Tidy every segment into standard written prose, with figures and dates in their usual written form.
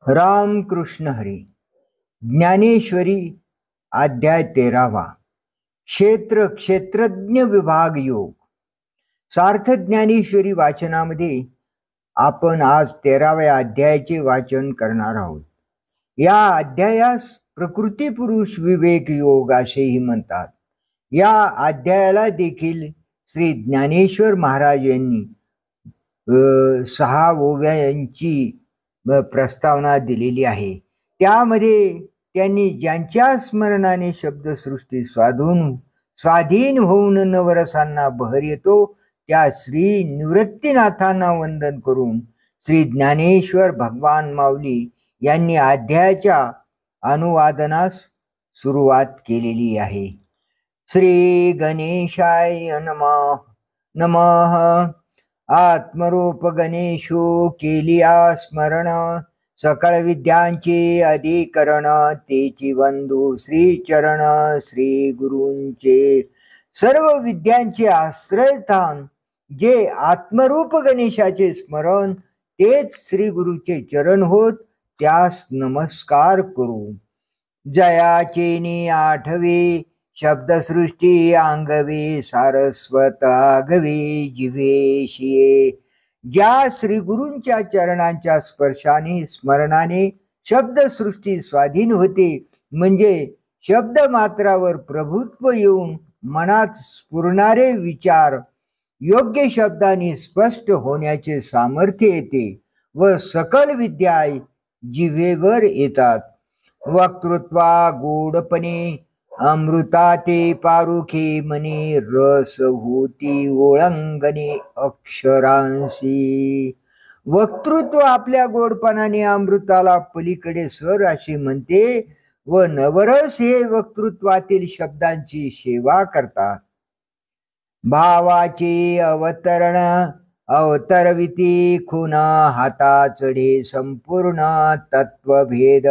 रामकृष्ण हरी. ज्ञानेश्वरी अध्याय 13वा. क्षेत्रज्ञ विभाग योग. सार्थ ज्ञानेश्वरी वाचनामध्ये आपण आज 13व्या अध्यायाचे वाचन करणार आहोत. या अध्यायास प्रकृती पुरुष विवेक योग असेही म्हणतात. या अध्यायाला देखील श्री ज्ञानेश्वर महाराज यांनी 6 ओव्यांची प्रस्तावना दिलेली आहे. त्यामध्ये त्यांनी ज्यांच्या स्मरणाने शब्दसृष्टी स्वाधीन होऊन नवरसांना बहर येतो त्या श्री निवृत्तीनाथांना वंदन करून श्री ज्ञानेश्वर भगवान माऊली यांनी अध्यायाच्या अनुवादनास सुरुवात केलेली आहे. श्री गणेशाय नमः. आत्मरूप गणेशो केलिया स्मरण, सकळ विद्यांचे अधिकरण, तेची वंदू श्री चरण श्री गुरूंचे. सर्व विद्यांचे आश्रयस्थान जे आत्मरूप गणेशाचे स्मरण तेच श्री गुरुचे चरण होत, त्यास नमस्कार करू. जयाचे आठवे शब्दसृष्टी अंगवे, सारस्वत आगवे जिवे शिये. ज्या श्री गुरूंच्या चरणांच्या स्पर्शाने स्मरणाने शब्दसृष्टी स्वाधीन होते, म्हणजे शब्द मात्रावर प्रभुत्व येऊन मनात स्फुरणारे विचार योग्य शब्दाने स्पष्ट होण्याचे सामर्थ्य येते व सकल विद्या जिव्हेवर येतात. वक्तृत्वा गोडपणे अमृता ते पारुखे मने, रस होती ओळंगणे अक्षरांशी. वक्तृत्व आपल्या गोडपणाने अमृताला पलीकडे सर असे म्हणते व नवरस हे वक्तृत्वातील शब्दांची सेवा करतात. भावाचे अवतरविती खुन, हाता चढे संपूर्ण तत्वभेद.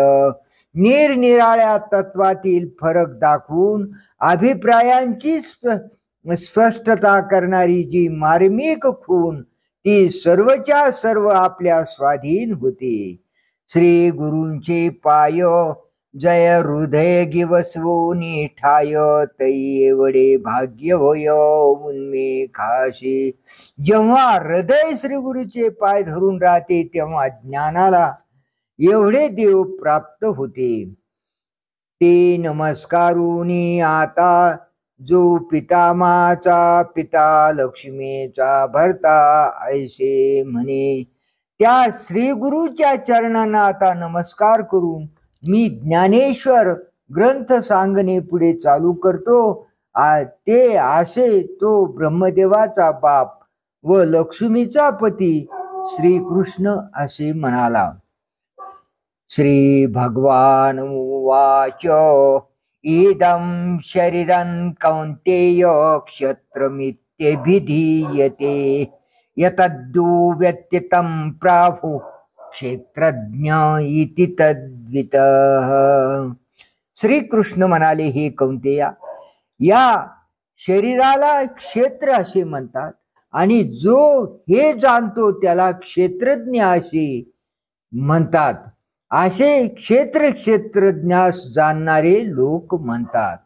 निरनिराळ्या तत्वातील फरक दाखवून अभिप्रायांची स्पष्टता करणारी जी मार्मिक खूण ती सर्वच्या सर्व आपल्या स्वाधीन होते. श्री गुरूंचे पाय जय हृदय गिवसवोनी ठाय, तै एवढे भाग्य होय उन्मेखाशी. जेव्हा हृदय श्री गुरुचे पाय धरून राहते तेव्हा ज्ञानाला एवढे देव प्राप्त होते. ते नमस्कारुनी आता जो पितामाचा पिता लक्ष्मीचा भरता ऐसे म्हणे. त्या श्री गुरुच्या चरणांना आता नमस्कार करून मी ज्ञानेश्वर ग्रंथ सांगणे पुढे चालू करतो. ते असे तो ब्रह्मदेवाचा बाप व लक्ष्मीचा पती श्रीकृष्ण असे म्हणाला. श्री भगवान उवाच इदं शरीरं कौन्तेय क्षत्रमित्यभिधीयते, यतद्दु व्यत्यतं प्राहु क्षेत्रज्ञ इति तद्वितः. श्रीकृष्ण म्हणाले, हे कौंतेया, या शरीराला क्षेत्र असे म्हणतात आणि जो हे जाणतो त्याला क्षेत्रज्ञ असे म्हणतात. असे क्षेत्रज्ञास जाणणारे लोक म्हणतात.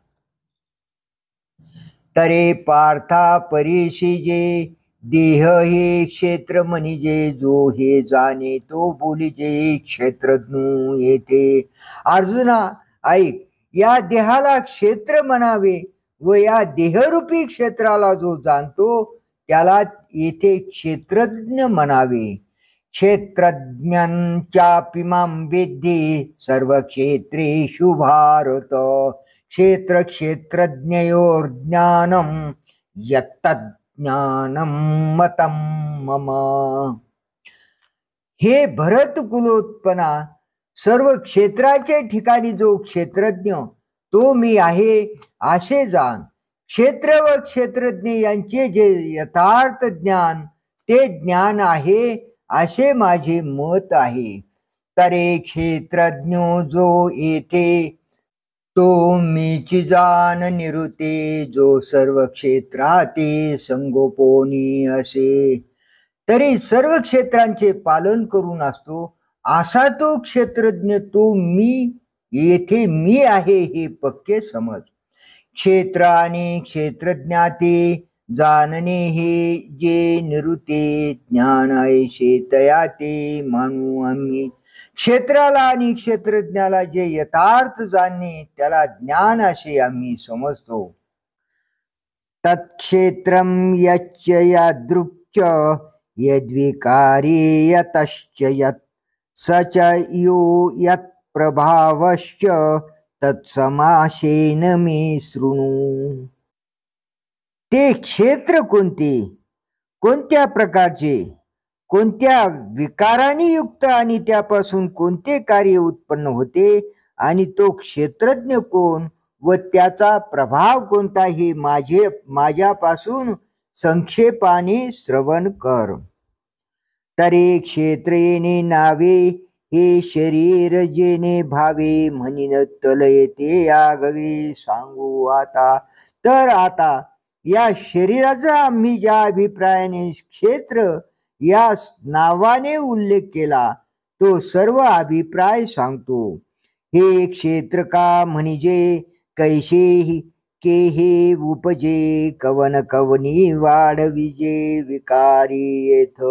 तरे पार्था परीशी जे देह हे क्षेत्र म्हणजे, जो हे जाणे तो बोलिजे क्षेत्रज्ञ येथे. अर्जुना ऐक, या देहाला क्षेत्र म्हणावे व या देहरूपी क्षेत्राला जो जाणतो त्याला येथे क्षेत्रज्ञ म्हणावे. क्षेत्रज्ञांचापि मां विद्धि सर्व क्षेत्रेषु भारत, क्षेत्रज्ञयोर्ज्ञानं यत्तज्ज्ञानं मतं मम. हे भरत कुलोत्पन्ना, सर्व क्षेत्राचे ठिकाणी जो क्षेत्रज्ञ तो मी आहे असे जाण. क्षेत्र व क्षेत्रज्ञ यांचे जे यथार्थ ज्ञान ते ज्ञान आहे असे माझे मत आहे. तरे क्षेत्रज्ञ जो येथे तो मीची जाण निरुते, जो सर्व क्षेत्राते संगोपोनी असे. तरी सर्व क्षेत्रांचे पालन करून असतो असा तो क्षेत्रज्ञ, तो मी, येथे मी आहे हे पक्के समज. क्षेत्र आणि क्षेत्रज्ञाते जाणणे हे जे निरुते ज्ञान ऐशे तया ते मानू आम्ही. क्षेत्राला आणि क्षेत्रज्ञाला जे यथार्थ जाणणे त्याला ज्ञान असे आम्ही समजतो. तत्क्षेत्रम यच्च यादृक्च यद्विकारी यतश्च यत् स च यो यत् प्रभावश्च तत्समाशेन मे शृणु. ते क्षेत्र कोणते, कोणत्या प्रकारचे, कोणत्या विकाराने युक्त आणि त्यापासून कोणते कार्य उत्पन्न होते आणि तो क्षेत्रज्ञ कोण व त्याचा प्रभाव कोणता हे माझ्यापासून संक्षेपाने श्रवण कर. तरे क्षेत्र येणे नावे हे शरीर जेणे भावे म्हणीन तल येते आगवे सांगू आता. तर आता या शरीराचा आम्ही ज्या अभिप्रायाने क्षेत्र या नावाने उल्लेख केला तो सर्व अभिप्राय सांगतो. हे क्षेत्र का म्हणजे कैसे के हे उपजे कवन कवनी वाढविजे विकारी येथ.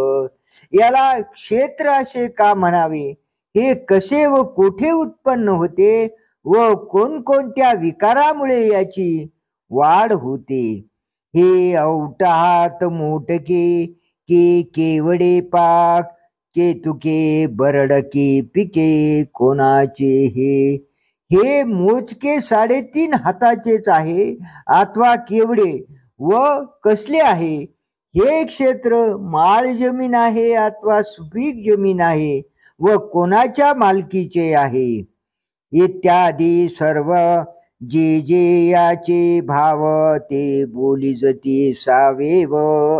याला क्षेत्र असे का म्हणावे, हे कसे व कोठे उत्पन्न होते व कोणकोणत्या विकारामुळे याची वाढ होते. हे औटात मोटके के केवडे पाक केतुके बरडके पिके कोणाचे हे. हे मोजके 3.5 हाताचेच आहे अथवा केवडे व कसले आहे. हे क्षेत्र माळ जमीन आहे अथवा सुपीक जमीन आहे व कोणाच्या मालकीचे आहे इत्यादी सर्व जे जे याचे भाव ते बोली जती सावे व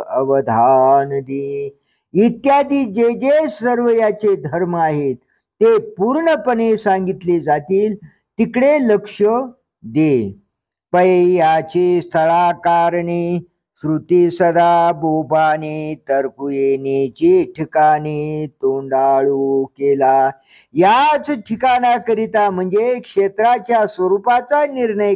अवधान दे. इत्यादी जे जे सर्व याचे धर्म आहेत ते पूर्णपणे सांगितले जातील तिकडे लक्ष दे. पै याचे स्थळाकारणे श्रुती सदा बोबाने तर्कु येण्याचे ठिकाणे तोंडाळू केला. याच ठिकाणाकरिता म्हणजे क्षेत्राच्या स्वरूपाचा निर्णय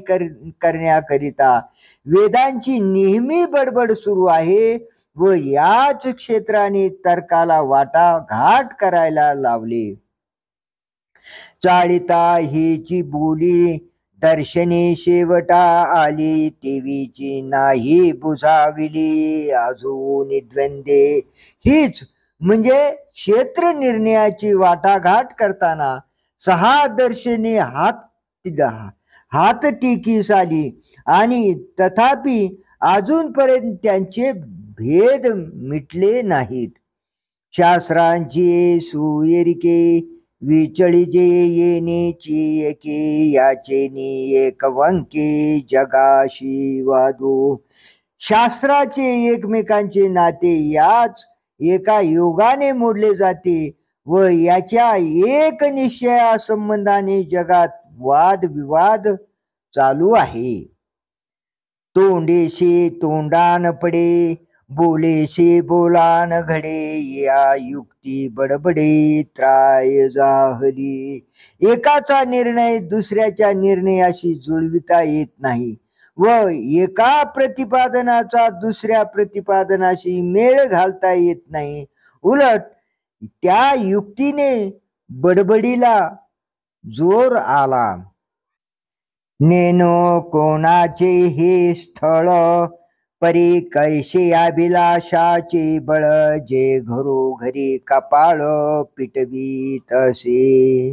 करण्याकरिता वेदांची नेहमी बडबड सुरू आहे व याच क्षेत्राने तर्काला वाटाघाट करायला लावले. चाळिता हीची बोली दर्शने शेवटा आली तेवीची नाही बुजाविली अजून द्वंदे. हीच म्हणजे क्षेत्र निर्णयाची वाटाघाट करताना 6 दर्शने हात टेकीस आली आणि तथापि अजूनपर्यंत त्यांचे भेद मिटले नाहीत. शास्त्रांची सुयरिके विचळिजे येणेची एके याचेनी एक वंके जगाशी वादू. शास्त्राचे एकमेकांचे नाते याच एका योगाने मोडले जाते व याच्या एक निश्चया संबंधाने जगात वादविवाद चालू आहे. तोंडेशी तोंडान पडे बोलेशी बोलान घडे या युक्ती बडबडे त्राय जाहली. एकाचा निर्णय दुसऱ्याच्या निर्णयाशी जुळविता येत नाही व एका प्रतिपादनाचा दुसऱ्या प्रतिपादनाशी मेळ घालता येत नाही. उलट त्या युक्तीने बडबडीला जोर आला. नेनो कोणाचे हे स्थळ परी कैसे अभिलाषाचे बळ जे घरोघरी कपाळ पिटवीत असे.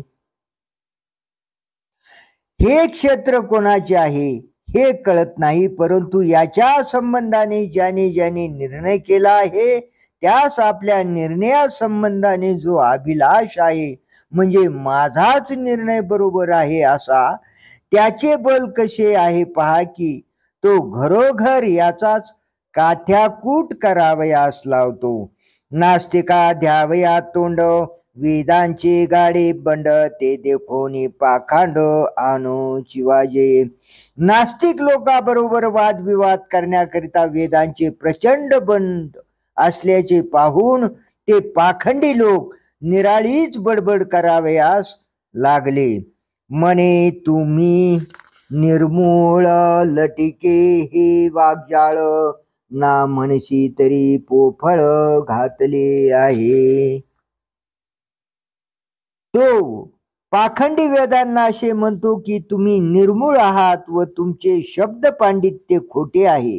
हे क्षेत्र कोणाचे आहे हे कळत नाही, परंतु याच्या संबंधाने ज्याने ज्याने निर्णय केला आहे त्यास आपल्या निर्णया संबंधाने जो अभिलाष आहे म्हणजे माझाच निर्णय बरोबर आहे असा, त्याचे बल कसे आहे पहा की तो घरोघर याचाच काथ्याकूट करावयास लावतो. नास्तिका द्यावया तोंड वेदांचे गाडे बंड ते देखोनी पाखांड आणो चिवाजे. नास्तिक लोकांबरोबर वादविवाद करण्याकरिता वेदांचे प्रचंड बंड असल्याचे पाहून ते पाखंडी लोक निराळीच बडबड करावयास लागले. म्हणे तुम्ही निर्मूळ लटिके हे वाग्जाळ, ना म्हणशी तरी पोफळ घातले आहे. तो पाखंडी वेदांना असे म्हणतो की तुम्ही निर्मूळ आहात व तुमचे शब्द पांडित्य खोटे आहे.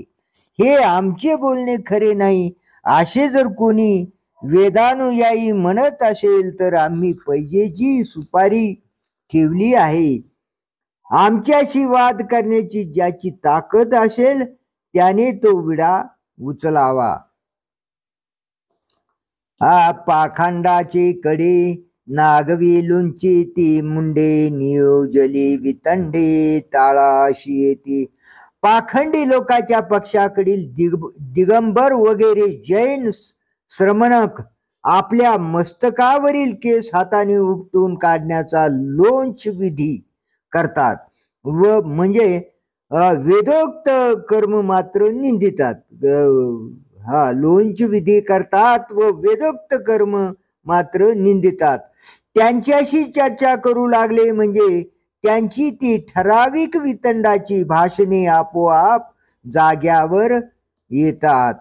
हे आमचे बोलणे खरे नाही असे जर कोणी वेदानुयायी म्हणत असेल तर आम्ही पैजेची सुपारी ठेवली आहे. आमच्याशी वाद करण्याची ज्याची ताकद असेल त्याने तो विडा उचलावा. पाखंडाचे कडे नागवी लुंची ती मुंडे, नियोजली वितंडे ताळाशी येती. पाखंडी लोकांच्या पक्षाकडील दिगंबर वगैरे जैन श्रमणक आपल्या मस्तकावरील केस हाताने उपटून काढण्याचा लोंच विधी करतात व म्हणजे वेदोक्त कर्म मात्र निंदितात. लोंच विधी करतात व वेदोक्त कर्म मात्र निंदितात. त्यांच्याशी चर्चा करू लागले म्हणजे त्यांची ती ठराविक वितंडाची भाषणे आपोआप जाग्यावर येतात.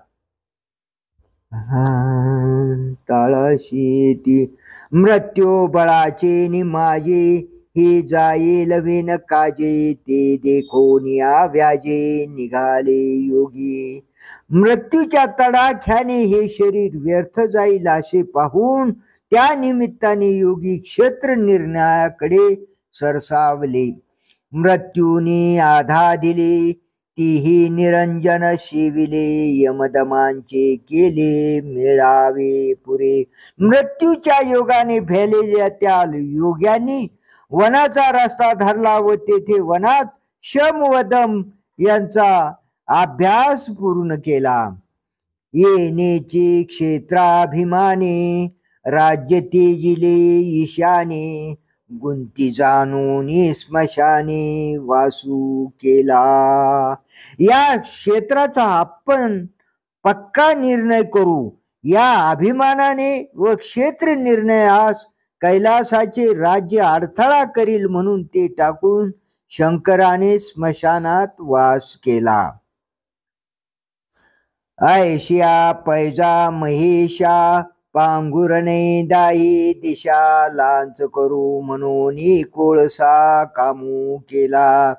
ताळाशी ती मृत्यू बळाचे निमाजे, हे जाईल विन काजे, ते देखोनिया व्याजे निघाले योगी. मृत्यूच्या तडाख्याने हे शरीर व्यर्थ जाईल असे पाहून त्या निमित्ताने योगी क्षेत्र निर्णयाकडे सरसावले. मृत्यूने आधा दिले, तीही निरंजन शिविले, यमदमांचे केले मिळावे पुरे. मृत्यूच्या योगाने भेलेल्या त्या योग्यांनी वनाचा रस्ता धरला व तेथे वनात शम व दम यांचा अभ्यास पूर्ण केला. येनेचे क्षेत्राभिमाने, राज्य तेजिले ईशाने, गुंती जाणून स्मशाने वासू केला. या क्षेत्राचा आपण पक्का निर्णय करू. या अभिमानाने व क्षेत्र निर्णयास कैलासाचे राज्य अडथळा करील म्हणून ते टाकून शंकराने स्मशानात वास केला. ऐशिया पैजा महेशा, पांघुरणे दाई दिशा, लांच करू म्हणून कोळसा कामू केला.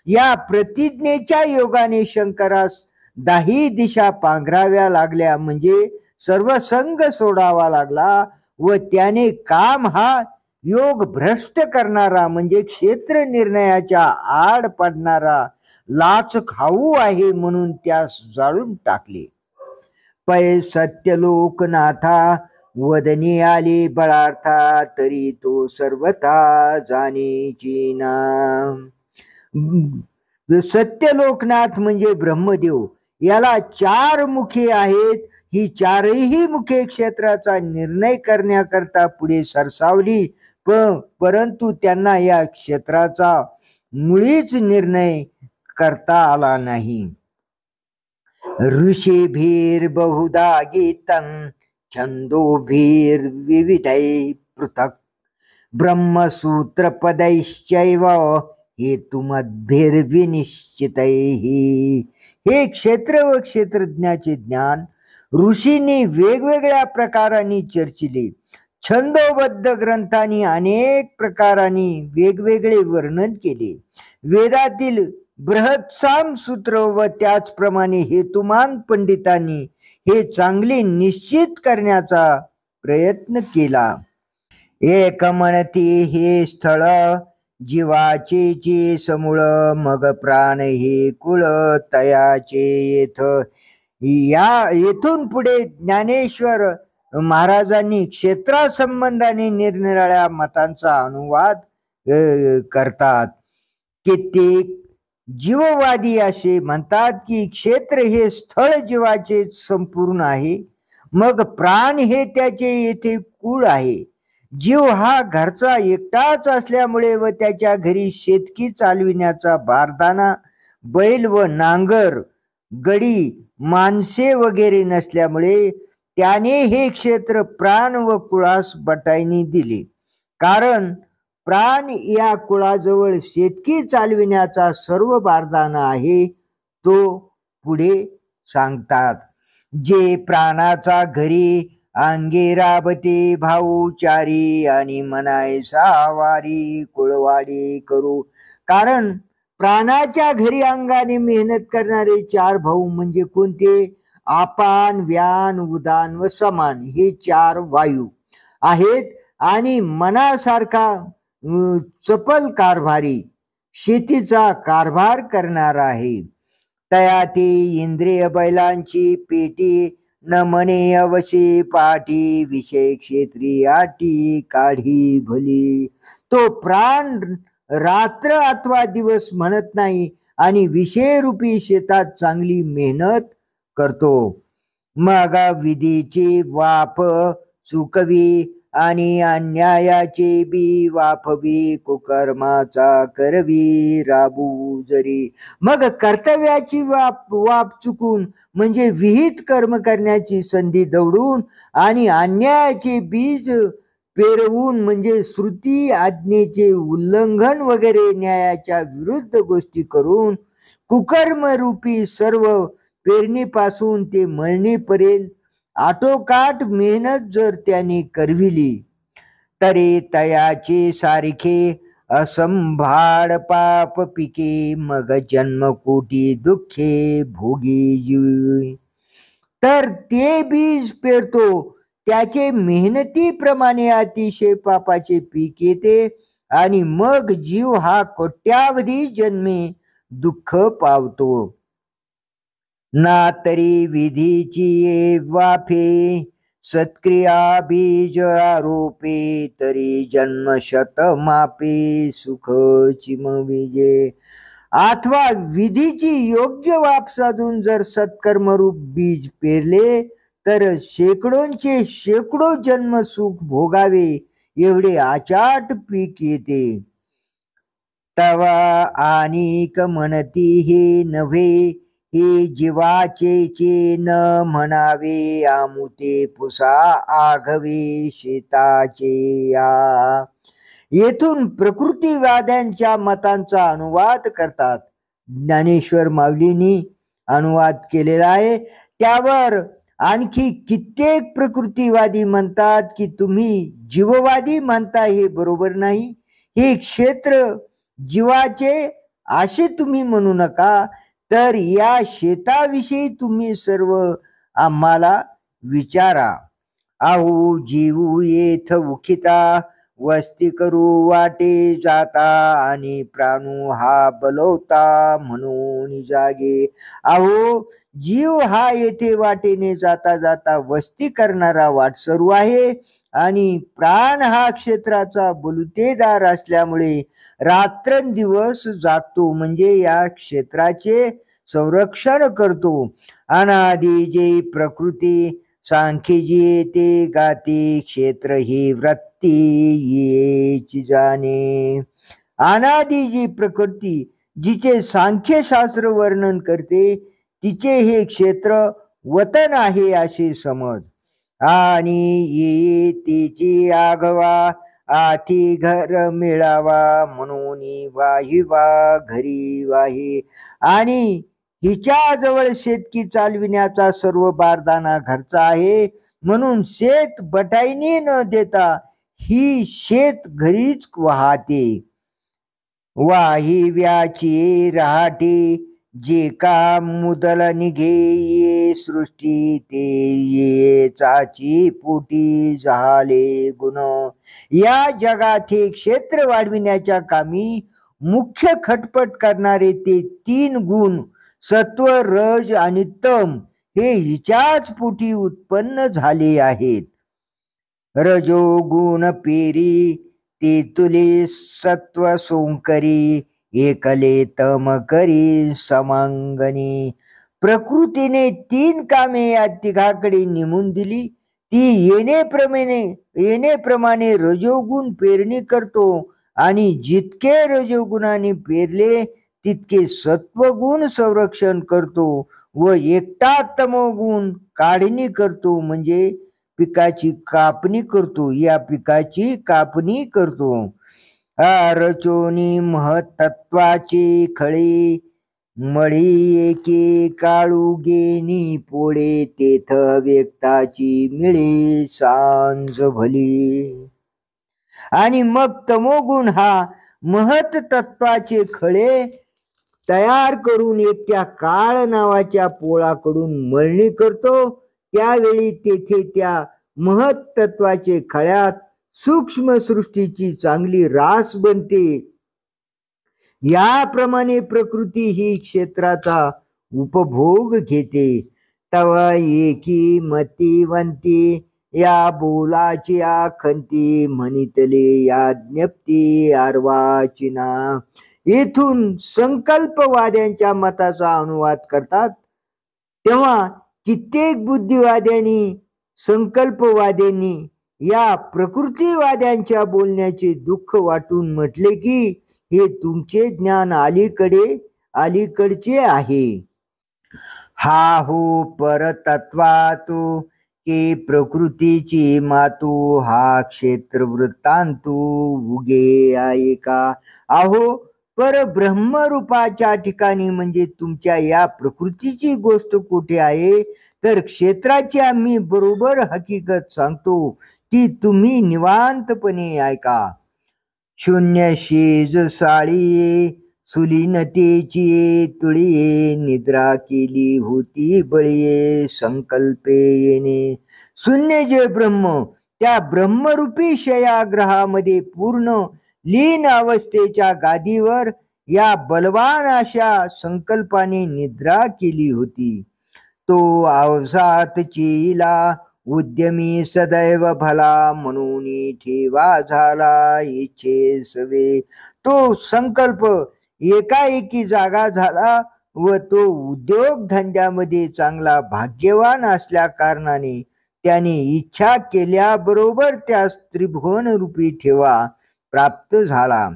या प्रतिज्ञेच्या योगाने शंकरास दाही दिशा पांघराव्या लागल्या म्हणजे सर्व संग सोडावा लागला व त्याने काम हा योग भ्रष्ट करणारा म्हणजे क्षेत्र निर्णयाच्या आड पडणारा लाच खाऊ आहे म्हणून त्यास जाळून टाकले. पै सत्यलोकनाथा वदनी आली बळार्था, तरी तो सर्वथा जाणेची ना. सत्यलोकनाथ म्हणजे ब्रह्मदेव, याला 4 मुखे आहेत. ही 4ही मुखे क्षेत्राचा निर्णय करण्याकरता पुढे सरसावली, परंतु त्यांना या क्षेत्राचा मुळीच निर्णय करता आला नाही. ऋषीभीर बहुधा गीतं, छंदोभीर विविधै पृथक्, ब्रह्मसूत्रपदैश्चैव हेतुमद्भिर्विनिश्चितैः. हे क्षेत्र व क्षेत्रज्ञाचे ज्ञान ऋषींनी वेगवेगळ्या प्रकारांनी चर्चिले. छंदोबद्ध ग्रंथांनी अनेक प्रकारांनी वेगवेगळे वर्णन केले. वेदातील बृहत्साम सूत्र व त्याचप्रमाणे हेतुमान पंडितांनी हे चांगले निश्चित करण्याचा प्रयत्न केला. एक म्हणती हे स्थळ जीवाचे जे समूळ, मग प्राण हे कुळ तयाचे येथ. येथून पुढे ज्ञानेश्वर महाराजांनी क्षेत्रासंबंधाने निरनिराळ्या मतांचा अनुवाद करतात. कित्येक जीववादी असे म्हणतात की क्षेत्र हे स्थळ जीवाचे संपूर्ण आहे, मग प्राण हे त्याचे येथे कुळ आहे. जीव हा घरचा एकटाच असल्यामुळे व त्याच्या घरी शेतकी चालविण्याचा बारदाना, बैल व नांगर, गडी, माणसे वगैरे नसल्यामुळे त्याने हे क्षेत्र प्राण व कुळास बटाईनी दिले. कारण प्राण या कुळाजवळ शेतकी चालविण्याचा सर्व बारदाना आहे, तो पुढे सांगतात. जे प्राणाचा घरी अंगे राबते भाऊचारी आणि मनाय सावारी कुळवाडी करू. कारण प्राणाच्या घरी अंगाने मेहनत करणारे 4 भाऊ म्हणजे कोणते? आपान, व्यान, उदान व समान हे 4 वायू आहेत. आणि मनासारखा चपल कारभारी शेतीचा कारभार करणार आहे. तया ती इंद्रिय बैलांची पेटी न मने अवशी पाठी विषय क्षेत्री आटी काढी भली. तो प्राण रात्र अथवा दिवस म्हणत नाही आणि विषय रूपी शेतात चांगली मेहनत करतो. मग विधीची वाफ चुकवी आणि अन्यायाचे बी वाफवी कुकर्माचा करवी राबू जरी. मग कर्तव्याची वाफ चुकून म्हणजे विहित कर्म करण्याची संधी दवडून आणि अन्यायाचे बीज पेरवून म्हणजे श्रुती आज्ञेचे उल्लंघन वगैरे न्यायाच्या विरुद्ध गोष्टी करून कुकर्मरूपी सर्व पेरणीपासून ते मळणीपर्यंत आटोकाट मेहनत जर त्याने करविली तरी तयाचे सारखे असंभाळ पाप पिके मग जन्मकोटी दुःखे भोगी जीव. तर ते बीज पेरतो त्याचे मेहनतीप्रमाणे अतिशय पापाचे पीक येते आणि मग जीव हा कोट्यावधी जन्मे दुःख पावतो. ना तरी विधीची वाफे सत्क्रिया बीज आरोपे तरी जन्म शत मापे सुख चिमविजे. अथवा विधीची योग्य वाफ साधून जर सत्कर्मरूप बीज पेरले तर शेकडोंचे शेकडो जन्म सुख भोगावे एवढे आचाट पीक येते. तवा आणिक म्हणती हे नव्हे हे जीवाचे न म्हणावे आमुते पुसा आघवे शेताचे या. येथून प्रकृतीवाद्यांच्या मतांचा अनुवाद करतात. ज्ञानेश्वर माऊलींनी अनुवाद केलेला आहे. त्यावर आणखी कित्येक प्रकृतीवादी म्हणतात की तुम्ही जीववादी म्हणता हे बरोबर नाही. हे क्षेत्र जीवाचे असे तुम्ही म्हणू नका. तर या शेताविषयी तुम्ही सर्व आम्हाला विचारा. आहू जीवू येथ उखिता वस्ती करू वाटे जाता आणि प्राणू हा बलवता म्हणून जागे. अहो जीव हा येथे वाटेने जाता जाता वस्ती करणारा वाटसरू आहे आणि प्राण हा क्षेत्राचा बलुतेदार असल्यामुळे रात्रंदिवस जागतो म्हणजे या क्षेत्राचे संरक्षण करतो. अनादि जे प्रकृती सांख्यजी येते गाती क्षेत्र ही वृत्ती येची जाणे. अनादि जी प्रकृती जिचे सांख्यशास्त्र वर्णन करते तिचे हे क्षेत्र वतन आहे असे समज. आणि ये तिची आघवा आती घर मिळावा म्हणून वाहिवा घरी वाही. आणि हिच्या जवळ शेतकी चालविण्याचा सर्व बारदाना घरचा आहे म्हणून शेत बटाईने न देता ही शेत घरीच वाहते. वाहिव्याची रहाटी जे का मुदल निघे ये सृष्टी ते ये चाची पोटी झाले गुण. या जगात हे क्षेत्र वाढविण्याच्या कामी मुख्य खटपट करणारे ते 3 गुण सत्व रज आणि तम हे हिच्याच पोटी उत्पन्न झाले आहेत. रजोगुण पेरी ते तुले सत्व सोंकरी एकले तम करी समांगणी. प्रकृतीने 3 कामे या तिघाकडे नेमून दिली. ती येणेप्रमाणे रजोगुण पेरणी करतो आणि जितके रजोगुणाने पेरले तितके सत्वगुण संरक्षण करतो व एकटा तमोगुण काढणी करतो, म्हणजे पिकाची कापणी करतो, या पिकाची कापणी करतो. रचोनी महत्त्वाची खळी मळी एके काळू गेनी पोळे तेथ व्यक्ताची मिळे सांज भली. आणि मग तमोगुण हा महत तत्वाचे खळे तयार करून एक त्या काळ नावाच्या पोळाकडून मळणी करतो. त्यावेळी तेथे त्या महत तत्वाचे खळ्यात सूक्ष्म सृष्टीची चांगली रास बनते. याप्रमाणे प्रकृती ही क्षेत्राचा उपभोग घेते. तवा एकी मतिवंती या बोलाची आखंती म्हणितले या ज्ञप्ती आर्वाचिना. येथून संकल्पवाद्यांच्या मताचा अनुवाद करतात. तेव्हा कित्येक बुद्धिवाद्यांनी संकल्पवाद्यांनी या प्रकृतीवाद्यांच्या बोलण्याचे दुःख वाटून म्हटले की हे तुमचे ज्ञान अलीकडचे आहे. हा हो परतत्वातू की प्रकृतीची मातू हा क्षेत्र वृत्तांतू उगे आहे का. अहो पर ब्रह्मरूपाच्या ठिकाणी म्हणजे तुमच्या या प्रकृतीची गोष्ट कुठे आहे, तर क्षेत्राची आम्ही बरोबर हकीकत सांगतो, ती तुम्ही निवांतपणे ऐका. शून्य शेज साळी सुलीनतेची तुळीये निद्रा केली होती बळीये संकल्पे येणे. शून्य जे ब्रह्म त्या ब्रह्मरूपी शयाग्रहामध्ये पूर्ण लीन अवस्थेच्या गादीवर या बलवान अशा संकल्पाने निद्रा केली होती. तो अवसात चेला उद्यमी सदैव भला म्हणून ठेवा झाला इच्छे सवे. तो संकल्प एकाएकी जागा झाला व तो उद्योग धंद्यामध्ये चांगला भाग्यवान असल्या कारणाने त्याने इच्छा केल्याबरोबर त्यास त्रिभुवन रूपी ठेवा प्राप्त झाला.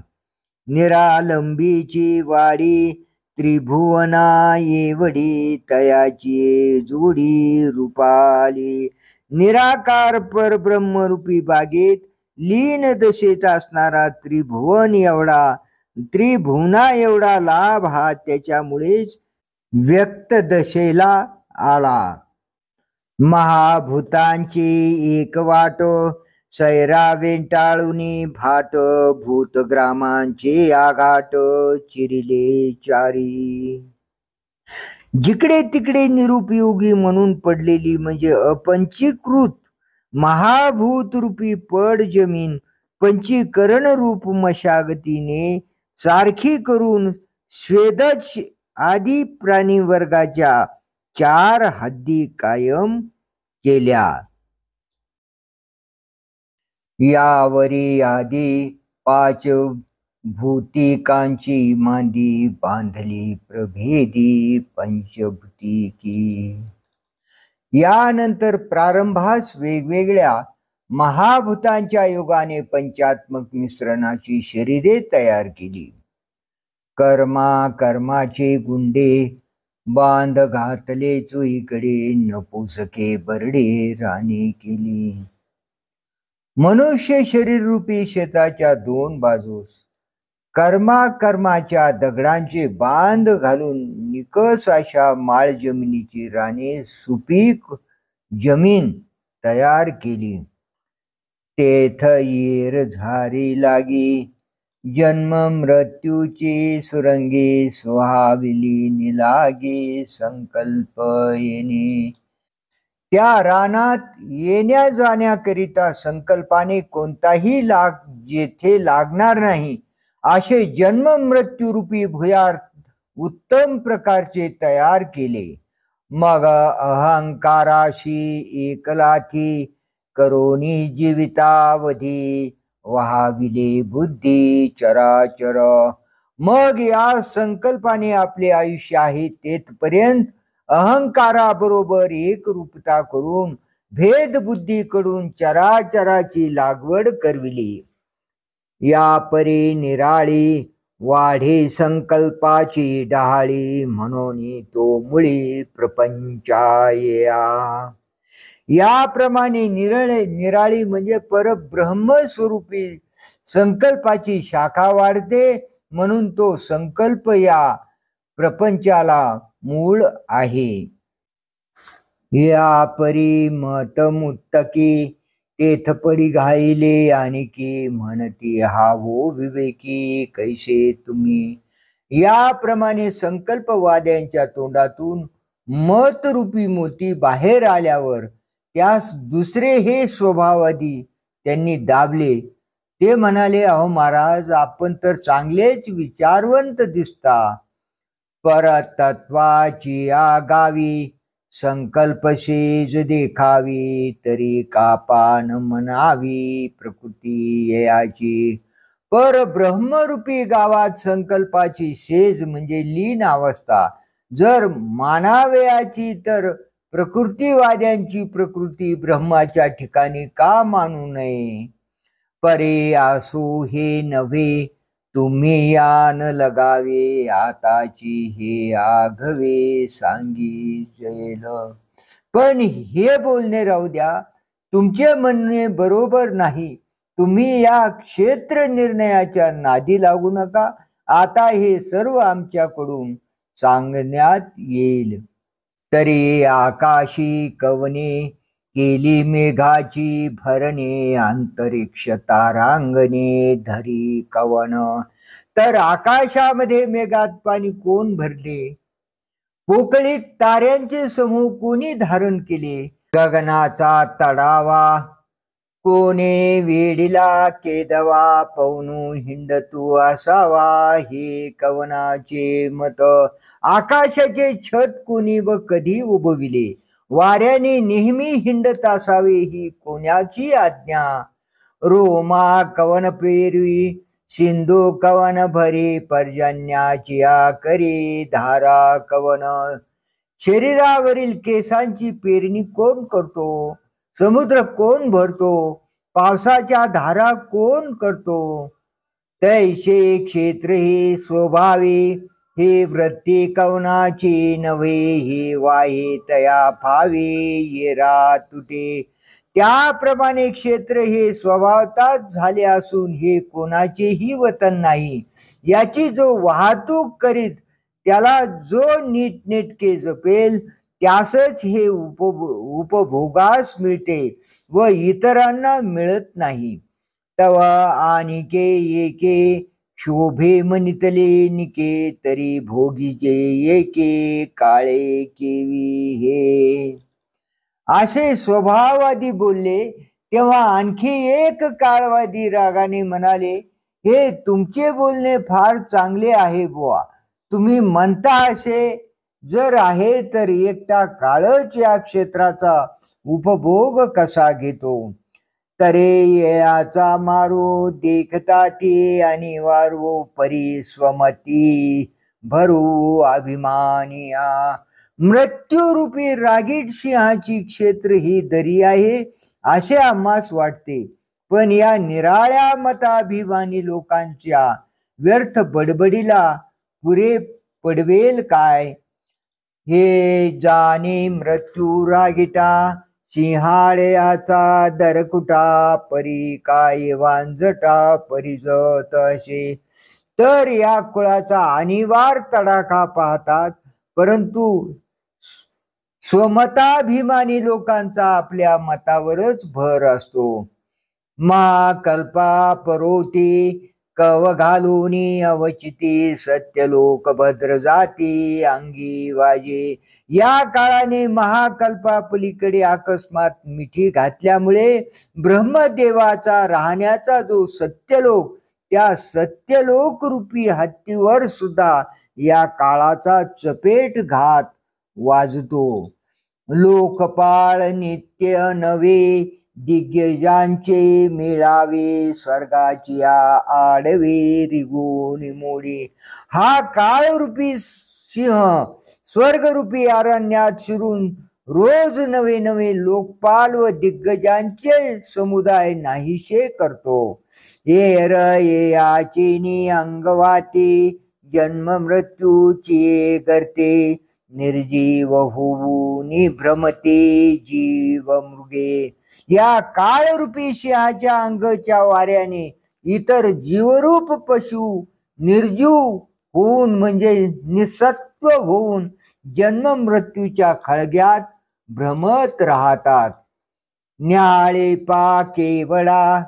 निरालंबीची वाडी त्रिभुवना एवढी तयाची जोडी रूपाली. निराकार परब्रह्मरूपी बागेत लीन दशेत असणारा त्रिभुवना एवढा लाभ हा त्याच्यामुळेच व्यक्त दशेला आला. महाभूतांची एक वाट सैरा वेंटाळुनी भाट भूतग्रामांचे आघाट चिरिले चारी. जिकडे तिकडे निरुपयोगी म्हणून पडलेली म्हणजे अपंचीकृत महाभूत रूपी पड जमीन पंचीकरण रूप मशागतीने सारखी करून स्वेदच आदी प्राणी वर्गाच्या 4 हद्दी कायम केल्या. यावरी आधी 5 भूतिकांची मांदी बांधली प्रभेदी पंचभूतिकी. यानंतर प्रारंभास वेगवेगळ्या महाभूतांच्या योगाने पंचात्मक मिश्रणाची शरीरे तयार केली. कर्माचे गुंडे बांध घातले चोहीकडे नपुसके बरडे राणी केली. मनुष्य शरीर रूपी शेताच्या 2 बाजूस कर्माच्या दगडांचे बांध घालून निकस अशा माळ जमिनीची राणे सुपीक जमीन तयार केली. तेथ येर झारी लागी जन्म मृत्यूची सुरंगी सुहाविली निलागे संकल्प येणे. त्या रानात येण्या जाण्याकरिता संकल्पाने कोणताही जेथे लागणार नाही असे जन्म मृत्यू रूपी भुयार उत्तम प्रकारचे तयार केले. मग अहंकाराशी एकलाथी करोनी जीवितावधी वहाविले बुद्धी चराचर. मग या संकल्पाने आपले आयुष्य आहे तेथपर्यंत अहंकाराबरोबर एक रूपता करून भेद बुद्धीकडून चराचराची लागवड करविली. या परी निराळी वाढे संकल्पाची डहाळी, म्हणून तो मुळी प्रपंचाया. याप्रमाणे निराळी म्हणजे परब्रह्म स्वरूपी संकल्पाची शाखा वाढते, म्हणून तो संकल्प या प्रपंचाला मूळ आहे. या परी मत मुत्तकी तेथपडी घाईले आणखी, म्हणती हावो विवेकी कैसे तुम्ही. याप्रमाणे संकल्पवाद्यांच्या तोंडातून मतरूपी मोती बाहेर आल्यावर त्यास दुसरे हे स्वभाववादी त्यांनी दाबले. ते म्हणाले, अहो महाराज, आपण तर चांगलेच विचारवंत दिसता. परतत्वाची आगावी संकल्प शेज देखावी, तरी कापान म्हणावी प्रकृती याची. पर ब्रह्मरूपी गावात संकल्पाची शेज म्हणजे लीन अवस्था जर मानावयाची, तर प्रकृतीवाद्यांची प्रकृती ब्रह्माच्या ठिकाणी का मानू नये. परे असो हे नव्हे, तुम्ही यान लगावे, आताची हे आघवे सांगी जैल. पण हे बोलणे राहू द्या, तुमचे म्हणणे बरोबर नाही. तुम्ही या क्षेत्र निर्णयाच्या नादी लागू नका. आता हे सर्व आमच्याकडून सांगण्यात येईल. तरी आकाशी कवने केली मेघाची भरणे, अंतरिक्ष तारांगणे धरी कवन. तर आकाशामध्ये मेघात पाणी कोण भरले, पोकळीत ताऱ्यांचे समूह कोणी धारण केले, गगनाचा तडावा कोणे वेडीला केदवा, पवनू हिंडतू असावा हे कवनाचे मत. आकाशाचे छत कोणी व कधी उभविले, वाऱ्याने नेहमी हिंडत असावे ही कोणाची आज्ञा. रोमा कवन पेरवी सिंधू कवन भरी, पर्जन्याची करी धारा कवन. शरीरावरील केसांची पेरणी कोण करतो, समुद्र कोण भरतो, पावसाच्या धारा कोण करतो. तैसे क्षेत्र हे स्वभावे, हे वृत्ती कवनाची नव्हे, हे वाहे तया फावे येरा तुटे. त्याप्रमाणे क्षेत्र हे स्वभावताच झाले असून हे कोणाचेही वतन नाही. याची जो वाहतूक करीत, त्याला जो नीटनेटके जपेल, त्यासच हे उपभोगास मिळते व इतरांना मिळत नाही. तव आणिके एके शोभे मनितले निके, तरी भोगीचे एके काळे केवी हे. असे स्वभाववादी बोलले तेव्हा आणखी एक काळवादी रागाने म्हणाले, हे तुमचे बोलणे फार चांगले आहे बुवा. तुम्ही म्हणता असे जर आहे, तर एकटा काळच या क्षेत्राचा उपभोग कसा घेतो. तरे याचा मारो देखता ते आणि वारो, परी स्वमती भरू अभिमानिया. मृत्यूरूपी रागीट सिंहाची क्षेत्र ही दरी आहे असे आम्हास वाटते. पण या निराळ्या मताभिमानी लोकांच्या व्यर्थ बडबडीला पुरे पडवेल काय. हे जाणे मृत्यू रागीटा, सिंहाळ्याचा दरकुटा, परी काय वांजटा परिजत असे. तर या कुळाचा अनिवार्य तडाखा पाहतात, परंतु स्वमताभिमानी लोकांचा आपल्या मतावरच भर असतो. महाकल्पा परोती कव घालूनी अवचिती, सत्यलोक भद्र जाती अंगी वाजे. या काळाने महाकल्पा पलीकडे अकस्मात मिठी घातल्यामुळे ब्रह्मदेवाचा राहण्याचा जो सत्यलोक, त्या सत्यलोक रूपी हत्तीवर सुद्धा या काळाचा चपेट घात वाजतो. लोकपाळ नित्य नवे, दिग्गजांचे मिळावे, स्वर्गाची आडवे रिगोनी मोडी. हा काळरूपी सिंह स्वर्गरूपी अरण्यात शिरून रोज नवे नवे लोकपाल व दिग्गजांचे समुदाय नाहीसे करतो. येर येयाचिनी अंगवाती जन्म मृत्यूची करते निर्जीव होऊनी भ्रमते जीव मृगे. या काळरूपी सिंहाच्या अंगच्या वाऱ्याने इतर जीवरूप पशु निर्जीव होऊन म्हणजे निसत्व होऊन जन्म मृत्यूच्या खळग्यात भ्रमत राहतात. न्याळे पा केवळा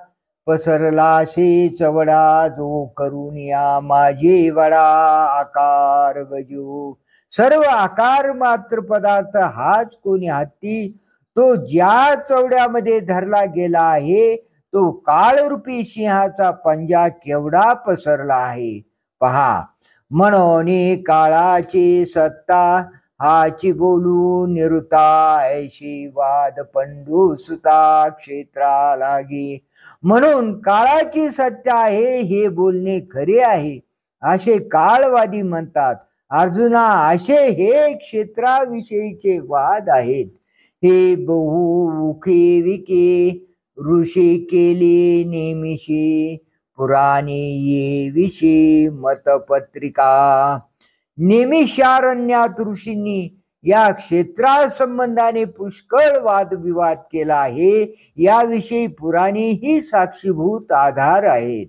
पसरलासे चवडा जो करून या माझे वडा आकार गजो. सर्व आकार मात्र पदार्थ हाच कोणी हत्ती तो ज्या चवड्यामध्ये धरला गेला आहे तो काळरूपी सिंहाचा पंजा केवढा पसरला आहे पहा. म्हणून काळाची सत्ता हाची बोलू निरुता ऐशी वाद पंडू सुता क्षेत्रा लागी. म्हणून काळाची सत्ता आहे हे बोलणे खरे आहे असे काळवादी म्हणतात. अर्जुना असे हे क्षेत्राविषयीचे वाद आहेत. हे बहुमुखी विके ऋषी केली नेमिषी पुराणे ये विषयी मतपत्रिका. नेमिषारण्यात ऋषींनी या क्षेत्रासंबंधाने पुष्कळ वादविवाद केला आहे. याविषयी पुराणेही साक्षीभूत आधार आहेत.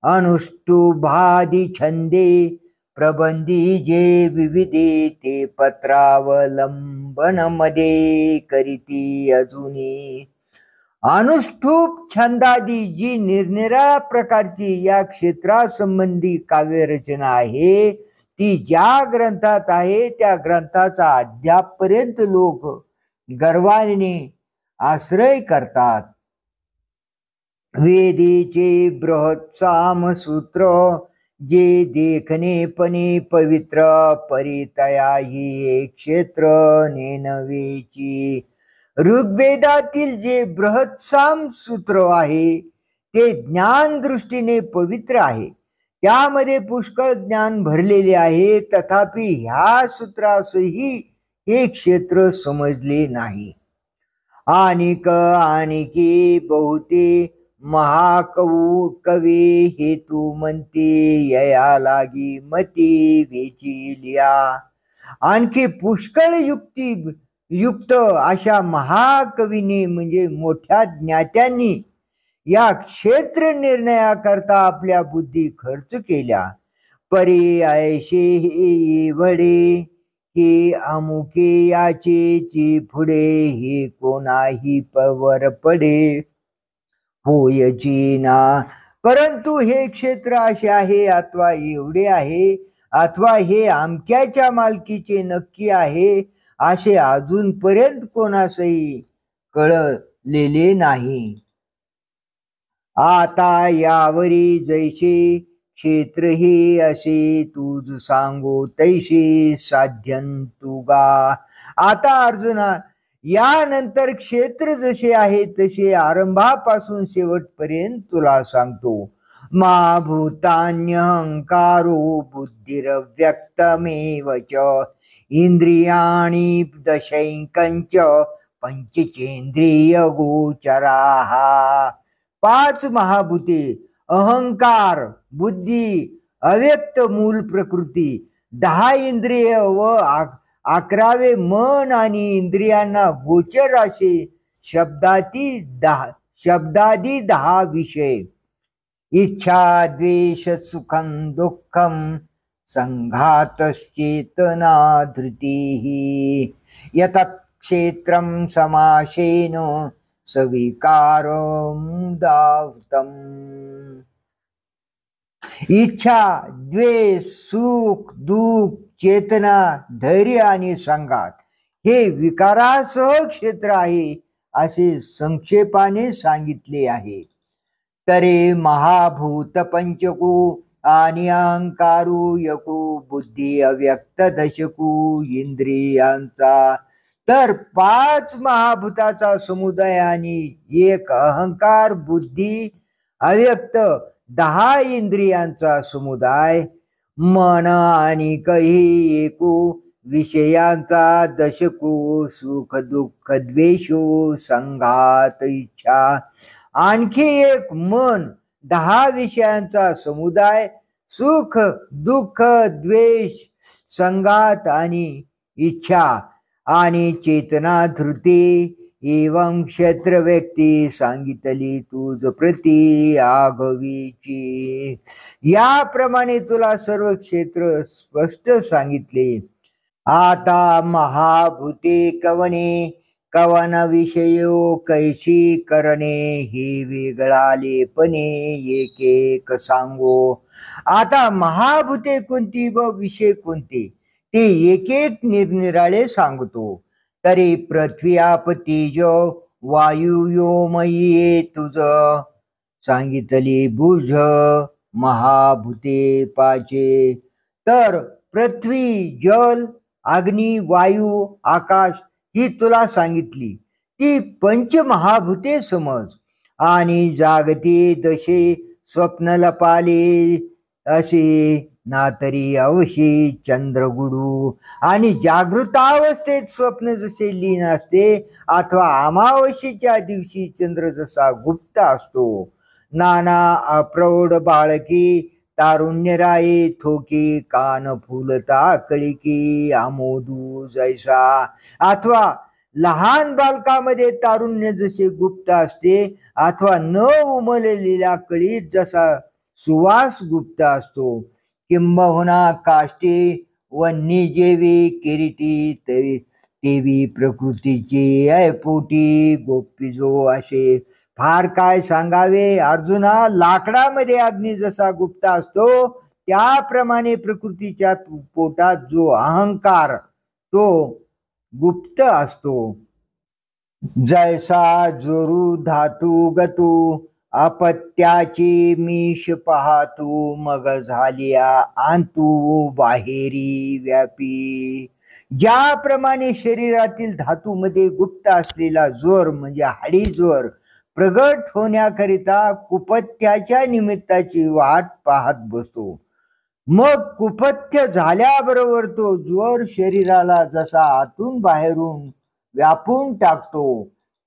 अनुष्टुभादी छंदे प्रबंधी जे विविधे ते पत्रावलंबन मध्ये करीती अजूनी. अनुष्ठुप छंदादी जी निरनिराळ्या प्रकारची या क्षेत्रासंबंधी काव्यरचना आहे ती ज्या ग्रंथात आहे त्या ग्रंथाचा अद्यापपर्यंत लोक गर्वाने आश्रय करतात. वेदीचे बृहत्साम सूत्र जे देखणेपणे पवित्र परितया ही क्षेत्र नेनवेची. ऋग्वेदातील जे बृहत्साम सूत्र आहे ते ज्ञान दृष्टीने पवित्र आहे. त्यामध्ये पुष्कळ ज्ञान भरलेले आहे. तथापि ह्या सूत्रासही हे क्षेत्र समजले नाही. आणिकी बहुते महाकवू कवी हेतू म्हणते यया लागी मती वेचिलिया. आणखी पुष्कळ युक्त अशा महाकवीने म्हणजे मोठ्या ज्ञात्यांनी या क्षेत्र निर्णयाकरता आपल्या बुद्धी खर्च केल्या. परी ऐशे वडे की अमुके याचे पुढे हे कोणाही पवर पडे होयची ना. परंतु हे क्षेत्र असे आहे अथवा एवढे आहे अथवा हे अमक्याच्या मालकीचे नक्की आहे असे अजूनपर्यंत कोणासही कळलेले नाही. आता यावरी जैसे क्षेत्र हे असे तुझ सांगू तैसे साध्यंतुगा. आता अर्जुना यानंतर क्षेत्र जसे आहे तसे आरंभापासून शेवटपर्यंत तुला सांगतो. मा भूतान्यहंकारो बुद्धिरव्यक्तमेव च इंद्रियाणि दशैकंच पंचचेंद्रिय गोचराः. 5 महाभूते अहंकार बुद्धी अव्यक्त मूल प्रकृती 10 इंद्रिय व 11वे मन आणि इंद्रियांना गोचर असे शब्दादी 10 विषय. इच्छा द्वेष सुखम दुःखम संघातश्चेतना धृतिः यतत् क्षेत्रं समासेन सविकारमुदाहृतम्. इच्छा द्वेष सुख दुःख चेतना धैर्य आणि संघात हे विकारासह क्षेत्र आहे असे संक्षेपाने सांगितले आहे. तरे महाभूत पंचकू आणि अहंकारू यकू बुद्धी अव्यक्त दशकू इंद्रियांचा. तर 5 महाभूताचा समुदाय आणि 1 अहंकार बुद्धी अव्यक्त 10 इंद्रियांचा समुदाय. मन आणि काही एकू विषयांचा दशकू सुख दुःख द्वेषो संघात इच्छा. आणखी 1 मन 10 विषयांचा समुदाय सुख दुःख द्वेष संघात आणि इच्छा आणि चेतना धृती एवं क्षेत्र व्यक्ती सांगितली तुझ प्रती आघवीची. याप्रमाणे तुला सर्व क्षेत्र स्पष्ट सांगितले. आता महाभूते कवने कवन विषयो कैशी करणे हे वेगळालेपणे एक एक सांगो. आता महाभूते कोणती व विषय कोणते ते एक एक निरनिराळे सांगतो. तरी पृथ्वी आप तेज वायू व्योमये तुझ सांगितली बुझ महाभूते पाचे. तर पृथ्वी जल अग्नी वायू आकाश ही तुला सांगितली ती पंचमहाभूते समज. आणि जागती दशे स्वप्न लपाले असे ना तरी अवशी चंद्रगुडू. आणि जागृतावस्थेत स्वप्न जसे लीन असते अथवा अमावस्येच्या दिवशी चंद्र जसा गुप्त असतो. नाना अप्रौढ बाळकी तारुण्य राये थोकी कान फुलता कळिकी आमोदू जैसा. अथवा लहान बालकामध्ये तारुण्य जसे गुप्त असते अथवा न उमललेल्या कळीत जसा सुवास गुप्त असतो. किंबहुना काष्टी वन्यजेवी किरीटी तेवी प्रकृतीची ऐपोटी गोपिजो असे. फार काय सांगावे अर्जुना, लाकडामध्ये अग्नी जसा गुप्त असतो त्याप्रमाणे प्रकृतीच्या पोटात जो अहंकार तो गुप्त असतो. जैसा जोरू धातू गतू अपत्याची मीश पाहतू मग झालिया आंतू बाहेरी व्यापी. ज्याप्रमाणे शरीरातील धातूमध्ये गुप्त असलेला जोर म्हणजे हाडी जोर प्रगट होण्याकरिता कुपथ्याच्या निमित्ताची वाट पाहत बसतो. मग कुपथ्य झाल्याबरोबर तो जोर शरीराला जसा आतून बाहेरून व्यापून टाकतो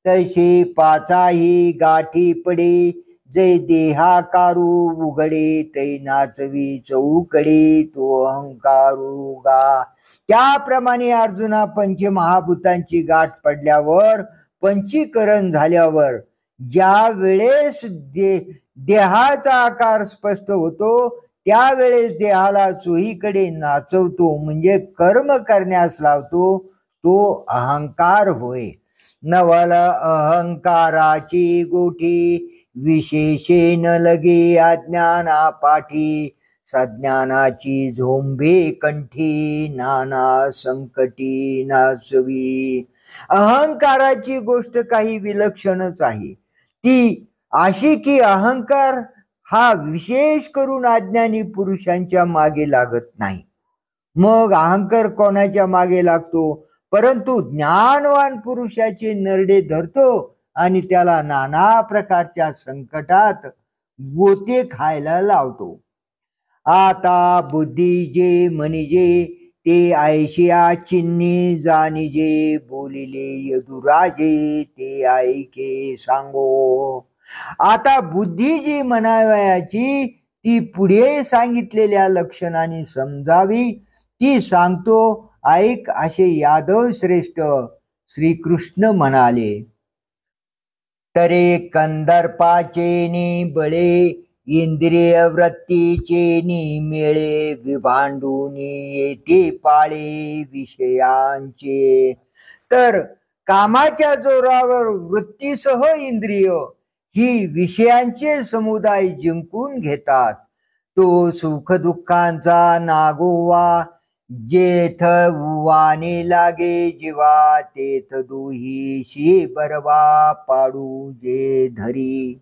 तैसे पाचाही गाठी पडे. जै देहाकारू उघडे तै नाचवी चौकडे तो अहंकारू गा. त्याप्रमाणे अर्जुना पंचमहाभूतांची गाठ पडल्यावर पंचीकरण झाल्यावर ज्या वेळेस देहाचा आकार स्पष्ट होतो त्यावेळेस देहाला चोहीकडे नाचवतो म्हणजे कर्म करण्यास लावतो तो अहंकार होय. नवल अहंकाराची गोठी विशेषे न लगे अज्ञाना पाठी. सज्ञानाची झोंबे कंठी नाना संकटी नाचवी. अहंकाराची गोष्ट काही विलक्षणच आहे. ती अशी की अहंकार हा विशेष करून अज्ञानी पुरुषांच्या मागे लागत नाही. मग अहंकार कोणाच्या मागे लागतो? परंतु ज्ञानवान पुरुषाचे नरडे धरतो आणि त्याला नाना प्रकारच्या संकटात गोते खायला लावतो. आता बुद्धी जे म्हणजे ते ऐशिया चिन्नी जाणिजे बोलिले यदुराजे ते ऐके सांगो. आता बुद्धी जी म्हणावयाची ती पुढे सांगितलेल्या लक्षणाने समजावी ती सांगतो ऐक असे यादव श्रेष्ठ श्रीकृष्ण म्हणाले. तरे कंदर्पाचे नि बळे इंद्रिय वृत्तीचे निमेळे विभांडून येते पाळे विषयांचे. तर कामाच्या जोरावर वृत्तीसह इंद्रिय ही विषयांचे समुदाय जिंकून घेतात. तो सुख दुःखांचा नागोवा जेथ वाने लागे जीवा तेथ दुहीशी बरवा पाडू जे धरी.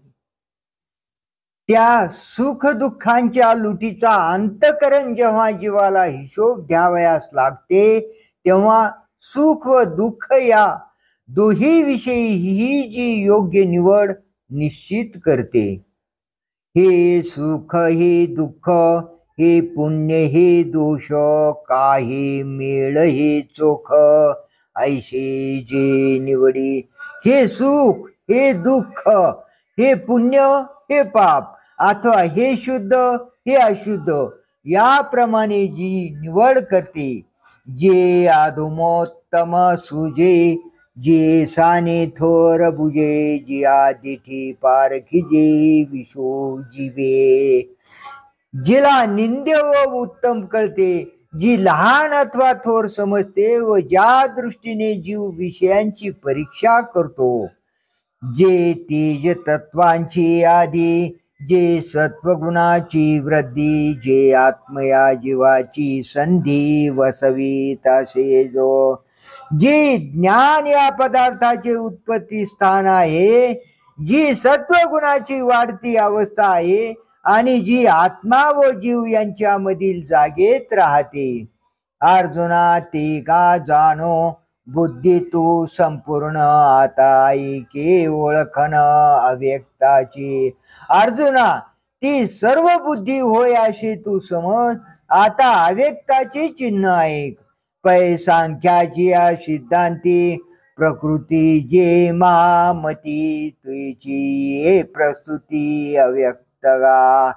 त्या सुख दुःखांच्या लुटीचा अंतकरण जेव्हा जीवाला हिशोब द्यावयास लागते तेव्हा सुख व दुःख या दोही विषयी ही जी योग्य निवड निश्चित करते. हे सुख हे दुःख हे पुण्य हे दोष काही मेळ हे चोख ऐसे जे निवडी. हे सुख हे दुःख हे पुण्य हे पाप अथवा हे शुद्ध हे अशुद्ध याप्रमाणे जी निवड करते, जे अधोमोत्तम सुजे, जे साने थोर बुजे, जी आदिठी पारखिजे विशो जीवे, जिला निंद्य व उत्तम कळते, जी लहान अथवा थोर समजते व ज्या दृष्टीने जीव विषयांची परीक्षा करतो, जे तेज तत्वांची आदी, जे सत्वगुणाची वृद्धी, जे आत्मया जीवाची संधी वसवीत असे जो, जे ज्ञान या पदार्थाचे उत्पत्ती स्थान आहे, जी सत्वगुणाची वाढती अवस्था आहे आणि जी आत्मा व जीव यांच्यामधील जागेत राहते. अर्जुना ते का जाणो, बुद्धी तू संपूर्ण आता ऐके ओळखन अव्यक्ताची. अर्जुना ती सर्व बुद्धी होय अशी तू समज, आता अव्यक्ताचे चिन्ह ऐक. पै सांख्याची या सिद्धांती, प्रकृती जे महामती, तुझी ये प्रस्तुती अव्यक्तगा.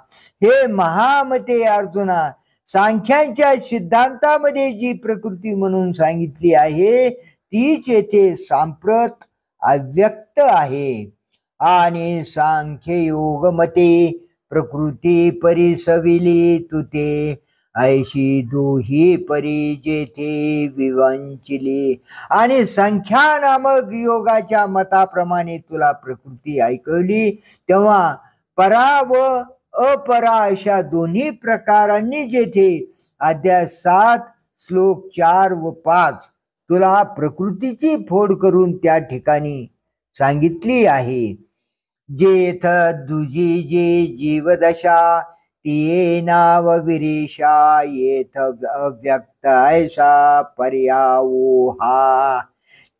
हे महामते अर्जुना, सांख्यांच्या सिद्धांतामध्ये जी प्रकृती म्हणून सांगितली आहे तीच येथे सांप्रत अव्यक्त आहे. आणि सांख्य योग मते प्रकृती परिसविली तुते, ऐशी दोही परी जेथे विवंचिली. आणि संख्या नामक योगाच्या मताप्रमाणे तुला प्रकृती ऐकवली, तेव्हा परा व अपरा अशा दोन्ही प्रकारांनी जेथे अध्याय 7 श्लोक 4 व 5 तुला प्रकृतीची फोड करून त्या ठिकाणी सांगितली आहे. जेथ दुजी जे जीवदशा, ती नाव विरेशा, येथ अव्यक्त ऐसा पर्यावो हा.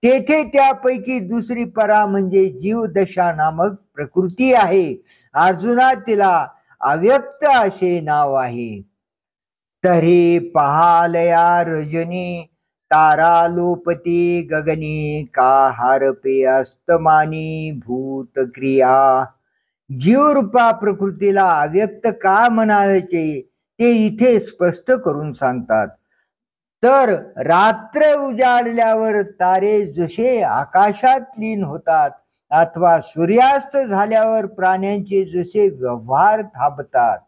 तेथे त्यापैकी दुसरी परा म्हणजे जीवदशा नामक प्रकृती आहे. अर्जुना तिला अव्यक्त असे नाव आहे. तरी पहालया रजनी, तारा लोपती गगनी, का हारपे अस्तमानी भूत क्रिया. जीवरूपा प्रकृतीला अव्यक्त का म्हणायचे ते इथे स्पष्ट करून सांगतात. तर रात्र उजाडल्यावर तारे जसे आकाशात लीन होतात, अथवा सूर्यास्त झाल्यावर प्राण्यांचे जसे व्यवहार थांबतात,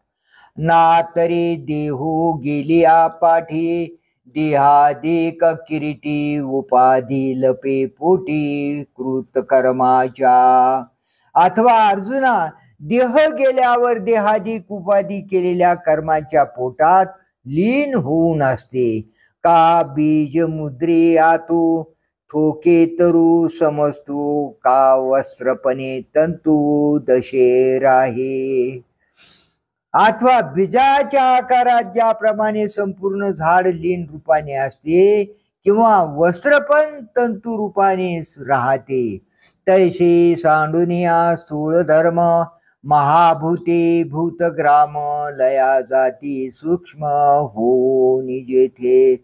ना तरी देहो गेलिया पाठी, देहादिक किरीटी उपाधी लपे पोटी कृतकर्माच्या. अथवा अर्जुना, देह गेल्यावर देहादिक उपाधी केलेल्या कर्माच्या पोटात लीन होऊन असते. का बीज मुद्री आतू, ठोके तरू समजतू, का वस्त्रपणे तंतू दशे राहे. अथवा बीजाच्या आकारात ज्याप्रमाणे संपूर्ण झाड लीन रूपाने असते किंवा वस्त्रपण तंतू रूपाने राहते, तैसे सांडुनिया स्थूल धर्म, महाभूते भूतग्राम, लया जाती सूक्ष्म होऊन जेथे.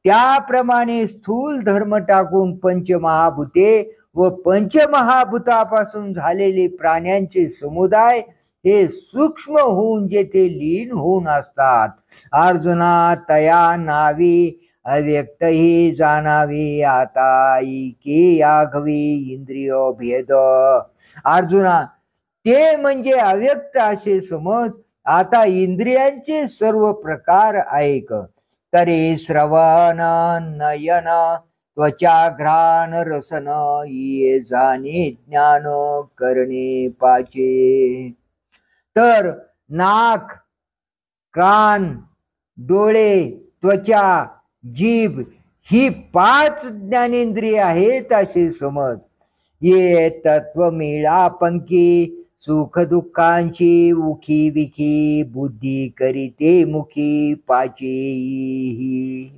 त्याप्रमाणे स्थूल धर्म टाकून पंचमहाभूते व पंचमहाभूतापासून झालेले प्राण्यांचे समुदाय हे सूक्ष्म होऊन जेथे लीन होऊन असतात. अर्जुना तया नावी अव्यक्त ही जाणावी, आता इके याघवी इंद्रिय भेद. अर्जुना ते म्हणजे अव्यक्त असे समज, आता इंद्रियांचे सर्व प्रकार ऐक. तरी श्रवण नयन त्वचा घ्राण रसन, ये जाणे ज्ञान करणे पाचे. तर नाक, कान, डोळे, त्वचा, जीभ ही 5 ज्ञानेंद्रिय आहेत असे समज. ये तत्व मिळा पंकी, सुख दुःखांची उखी विखी, बुद्धी करीते मुखी पाचेही.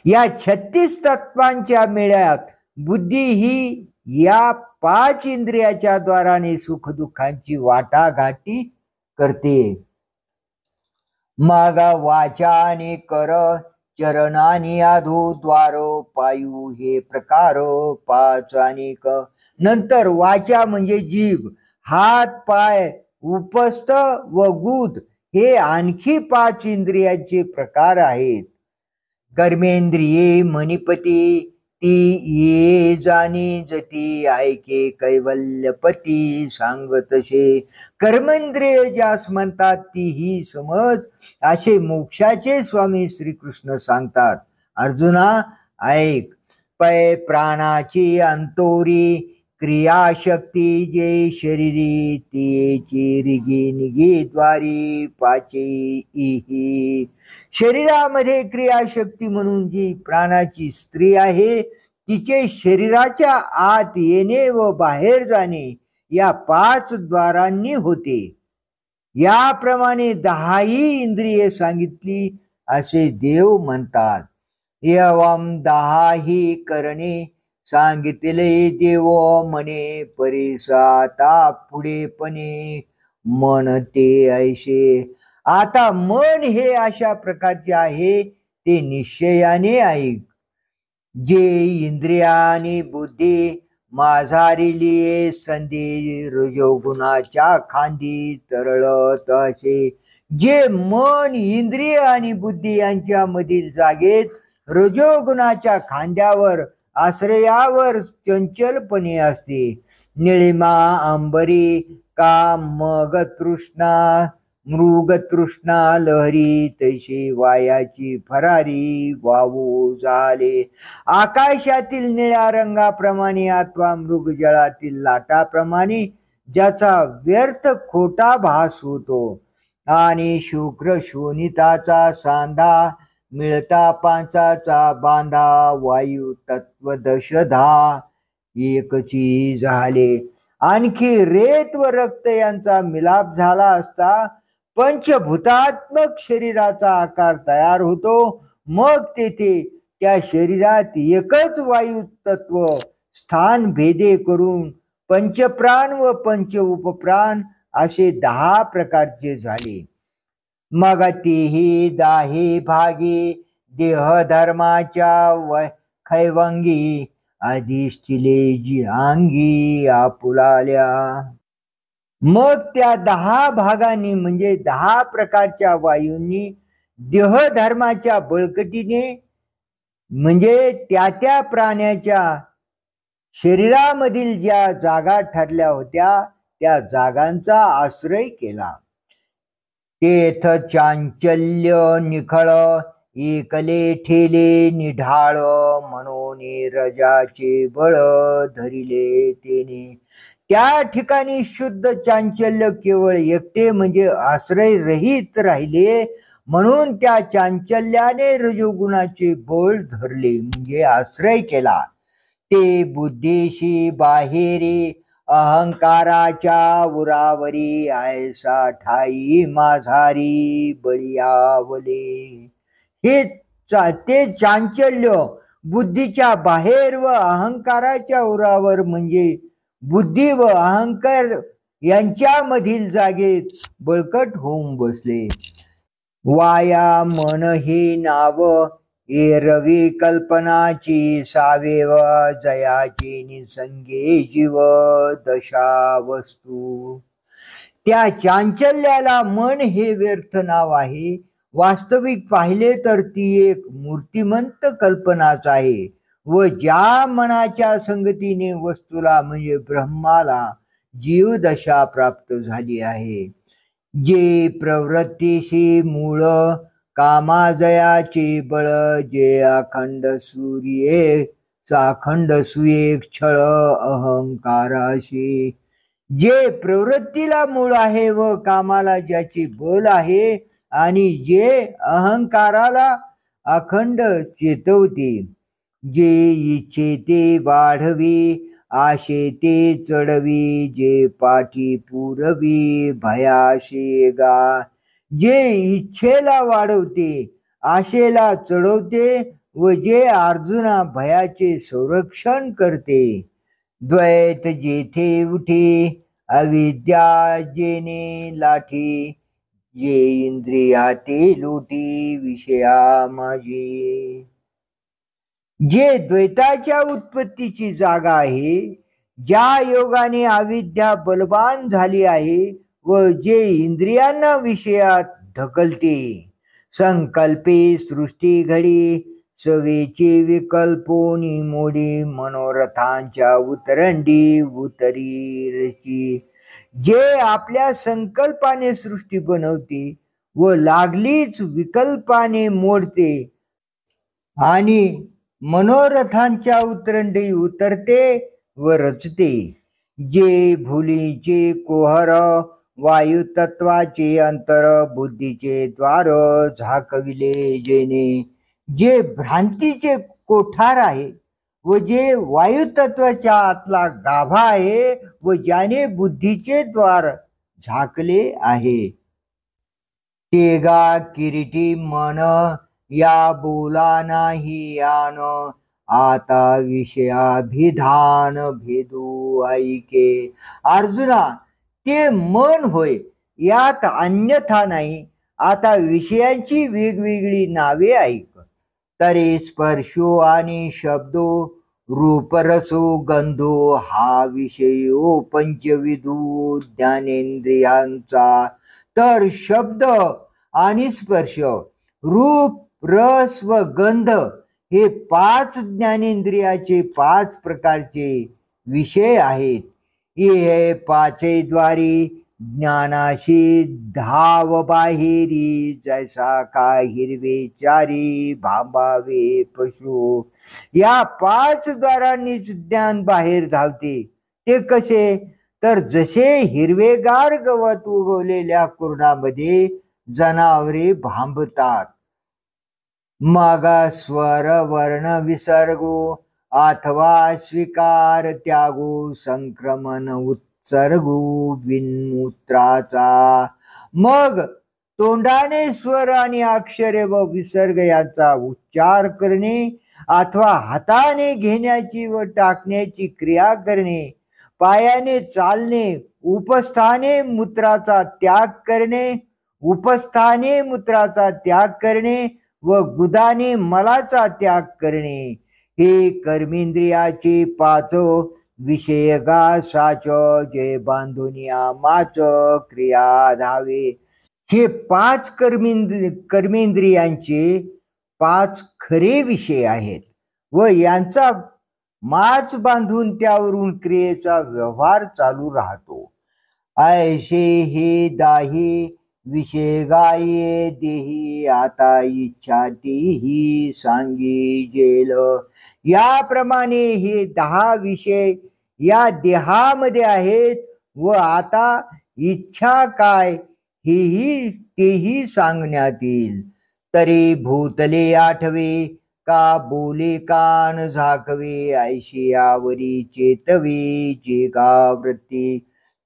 या 36 तत्वांच्या मेळ्यात बुद्धी ही या 5 इंद्रियाच्या द्वाराने सुख दुःखांची वाटाघाटी करते. मग वाचाने कर चरणानी आधो द्वारो पायू, हे प्रकार 5 अनेक. नंतर वाचा म्हणजे जीभ, हात पाय उपस्थ व गुद हे आणखी 5 इंद्रियांचे प्रकार आहेत. कर्मेंद्रिये मणिपती ती ये जाणी जती ऐके कैवल्यपती सांगतसे. कर्मेंद्रिय ज्यास म्हणतात ती ही समज असे मोक्षाचे स्वामी श्रीकृष्ण सांगतात. अर्जुना ऐक. पै प्राणाची अंतोरी क्रियाशक्ती जे शरीरी तिची रिगी निगी द्वारी पाचे इही. शरीरामध्ये क्रियाशक्ती म्हणून जी प्राणाची स्त्री आहे तिचे शरीराच्या आत येणे व बाहेर जाणे या 5 द्वारांनी होते. याप्रमाणे 10ही इंद्रिये सांगितली असे देव म्हणतात. एवम 10ही करणे सांगितले देव म्हणे परिसाता पुढेपणे म्हणते ऐसे. आता मन हे अशा प्रकारचे आहे ते निश्चयाने ऐक. जे इंद्रियानी बुद्धी माझारिली संधी रजोगुणाच्या खांदी तरळत असे. जे मन इंद्रिय आणि बुद्धी यांच्या मधील जागेत रजोगुणाच्या खांद्यावर आश्रयावर चंचलपणे असते. निळिमा अंबरी का मग तृष्णा मृगतृष्णा लहरी तैशी वायाची फरारी वावू झाले. आकाशातील निळ्या रंगाप्रमाणे अथवा मृगजळातील लाटाप्रमाणे ज्याचा व्यर्थ खोटा भास होतो आणि शुक्र शोणिताचा सांधा मिळता पांचाचा बांधा वायू तत्व दशधा एकची झाले. आणखी रेत व रक्त यांचा मिलाप झाला असता पंचभूतात्मक शरीराचा आकार तयार होतो. मग तेथे त्या शरीरात एकच वायू तत्व स्थान भेदे करून पंचप्राण व पंच उपप्राण असे 10 प्रकारचे झाले. मग तेही 10 भागी देह धर्माच्या खैवंगी अधिष्ठिले जी अंगी आपुलाल्या. मग त्या 10 भागांनी म्हणजे 10 प्रकारच्या वायूंनी देहधर्माच्या बळकटीने म्हणजे त्या प्राण्याच्या शरीरामधील ज्या जागा ठरल्या होत्या त्या जागांचा आश्रय केला. तेथ चांचल्य निखळ एकले ठेले निढाळ म्हणून रजाचे बळ धरिले तेने. त्या ठिकाणी शुद्ध चांचल्य केवळ एकटे म्हणजे आश्रय रहित राहिले म्हणून त्या चांचल्याने रजोगुणाचे बळ धरले म्हणजे आश्रय केला. ते बुद्धीशी बाहेरी अहंकाराच्या उरावरी ऐसा ठाई माझारी बळीयावले. ते चांचल्य बुद्धीच्या बाहेर व अहंकाराच्या उरावर म्हणजे बुद्धी व अहंकार यांच्यामधील जागेत बळकट होऊन बसले. वाया मन ही नाव एरवी कल्पनाची सावेव जयाची निसंगे जीव दशा वस्तू. त्या चांचल्याला मन हे व्यर्थ नाव आहे. वास्तविक पाहिले तर ती एक मूर्तिमंत कल्पनाच आहे व ज्या मनाच्या संगतीने वस्तूला म्हणजे ब्रह्माला जीवदशा प्राप्त झाली आहे. जे प्रवृत्तीशी मूळ कामाजयाचे बळ जे अखंड सूर्ये साखंड सुये क्षळ अहंकाराशी. जे प्रवृत्तीला मूळ आहे व कामाला ज्याची बल आहे आणि जे अहंकाराला अखंड चेतवते. जे इच्छे ते वाढवी आशे ते चढवी जे पाठी पुरवी भयाशे गा. जे इच्छेला वाढवते आशेला चढवते व जे अर्जुना भयाचे संरक्षण करते. द्वैत जेथे उठे अविद्या जेने लाठी जे इंद्रियाते लोटी विषया माझी. जे द्वैताच्या उत्पत्तीची जागा आहे ज्या योगाने अविद्या बलवान झाली आहे व जे इंद्रियांना विषयात ढकलते. संकल्पे सृष्टी घडी, सवेची विकल्पोनी मोडी, मनोरथांच्या उतरंडी उतरीची. जे आपल्या संकल्पाने सृष्टी बनवते व लागलीच विकल्पाने मोडते आणि मनोरथांच्या उतरंडी उतरते व रचते. जे भुलीचे कोहर, वायू तत्वाचे अंतर, बुद्धीचे द्वार झाकविले जेणे. जे भ्रांतीचे कोठार आहे व जे वायू तत्वाच्या आतला गाभा आहे व ज्याने बुद्धीचे द्वार झाकले आहे. तेगा किरीटी मन, या बोला नाही यान, आता विषयाभिधान भेदू ऐके. अर्जुना, ते मन होय, यात अन्यथा नाही. आता विषयांची वेगवेगळी नावे ऐक. तरी स्पर्शो आणि शब्दो, रूपरसो गंधो, हा विषयो पंचविधू ज्ञानेंद्रियांचा. तर शब्द आणि स्पर्श, रूप, रस व गंध हे 5 ज्ञानेंद्रियाचे 5 प्रकारचे विषय आहेत. हे 5 द्वारी ज्ञानाशी धाव बाहेरी, जैसा का हिरवे चारी भांबावे पशु. या 5 द्वारांनीच ज्ञान बाहेर धावते. ते कसे? तर जसे हिरवेगार गवत उगवलेल्या कुर्णामध्ये जनावरे भांबतात. मग स्वर वर्ण विसर्गो, अथवा स्वीकार त्यागो, संक्रमण उत्सर्गो विनमूत्राचा. मग तोंडाने स्वर आणि अक्षरे व विसर्ग यांचा उच्चार करणे, अथवा हाताने घेण्याची व टाकण्याची क्रिया करणे, पायाने चालणे, उपस्थाने मूत्राचा त्याग करणे व गुदाने मलाचा त्याग करणे, हे कर्मेंद्रियाचे 5 विषयगा साच. जे बांधुनिया माच क्रिया धावे. हे 5 कर्मेंद्रियांचे 5 खरे विषय आहेत व यांचा माच बांधून त्यावरून क्रियेचा व्यवहार चालू राहतो. ऐशे हे दाही विषय गाये देही, आता इच्छा तेही सांगी जेल. याप्रमाणे हे 10 विषय या देहामध्ये आहेत व आता इच्छा काय तेही सांगण्यात येईल. तरी भूतले आठवे, का बोले कान झाकवे, ऐशी यावरी चेतवे जे का वृत्ती.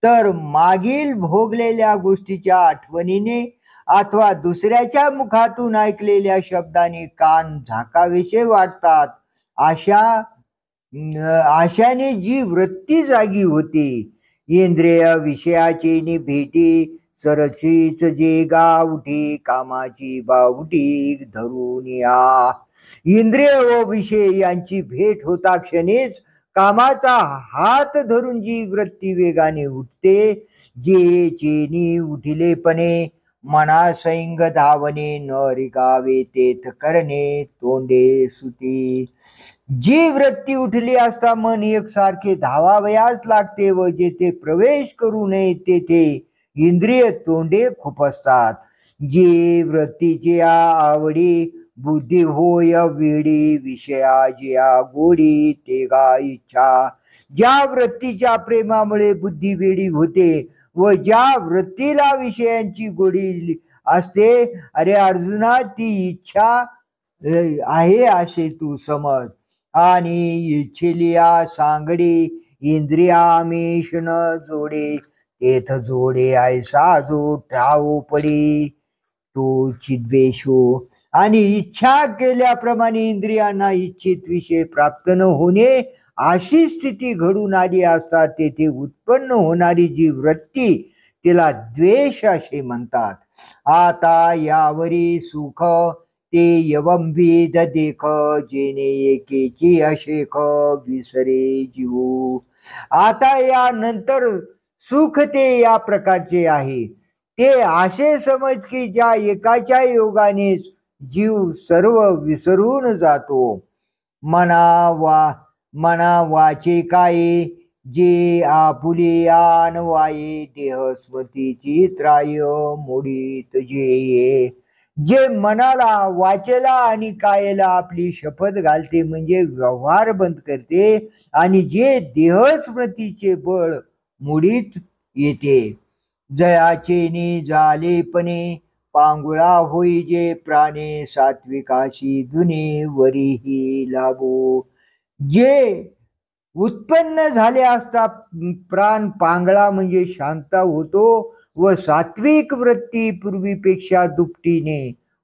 तर मागील भोगलेल्या गोष्टीच्या आठवणीने अथवा दुसऱ्याच्या मुखातून ऐकलेल्या शब्दाने कान झाकावेसे वाटतात. आशाने जी वृत्ती जागी होते. इंद्रिय विषयाची भेटी, सरचीच जे गावठी, कामाची बावटी धरून या. इंद्रिय व विषय यांची भेट होता क्षणीच कामाचा हात धरून जी वृत्ती वेगाने उठते. जे चेनी उठिलेपणे मना सैंग धावणे, न रिकावे तेथ करणे तोंडे सुती. जी वृत्ती उठली असता मन एकसारखे धावावयास लागते व जेथे प्रवेश करू नये तेथे इंद्रिय तोंडे खुपसतात. जे वृत्तीची आवडी, बुद्धी होय वेडी, विषया जिया गोडी ते गा इच्छा. ज्या वृत्तीच्या प्रेमामुळे बुद्धी वेडी होते व ज्या वृत्तीला विषयांची गोडी असते, अरे अर्जुना, ती इच्छा आहे असे तू समज. आणि इच्छिलिया सांगडी, इंद्रियामेश न जोडे, तेथ जोडे ऐसा जो ठाऊ पडी तो चिद्वेषो. आणि इच्छा केल्याप्रमाणे इंद्रियांना इच्छित विषय प्राप्त न होणे अशी स्थिती घडून आली असता तेथे उत्पन्न होणारी जी वृत्ती तिला द्वेष असे म्हणतात. आता यावरी सुख ते यवंविध देख, जेणे एकेची अशेख विसरे जीव. आता या नंतर सुख ते या प्रकारचे आहे. ते असे समज की ज्या एकाच्या योगानेच जीव सर्व विसरून जातो. मना वाचे काय जे आपुले वाये देह स्मृतीची त्राय मोडीत जे. जे मनाला वाचेला आणि कायेला आपली शपथ घालते म्हणजे व्यवहार बंद करते आणि जे देह स्मृतीचे बळ मुडीत येते. जयाचे झालेपणे पांगुळा होई जे प्राणे सात्विकाशी दुने वरीही लागो. जे उत्पन्न झाले असता प्राण पांगळा म्हणजे शांत होतो व सात्विक वृत्ती पूर्वीपेक्षा दुपटीने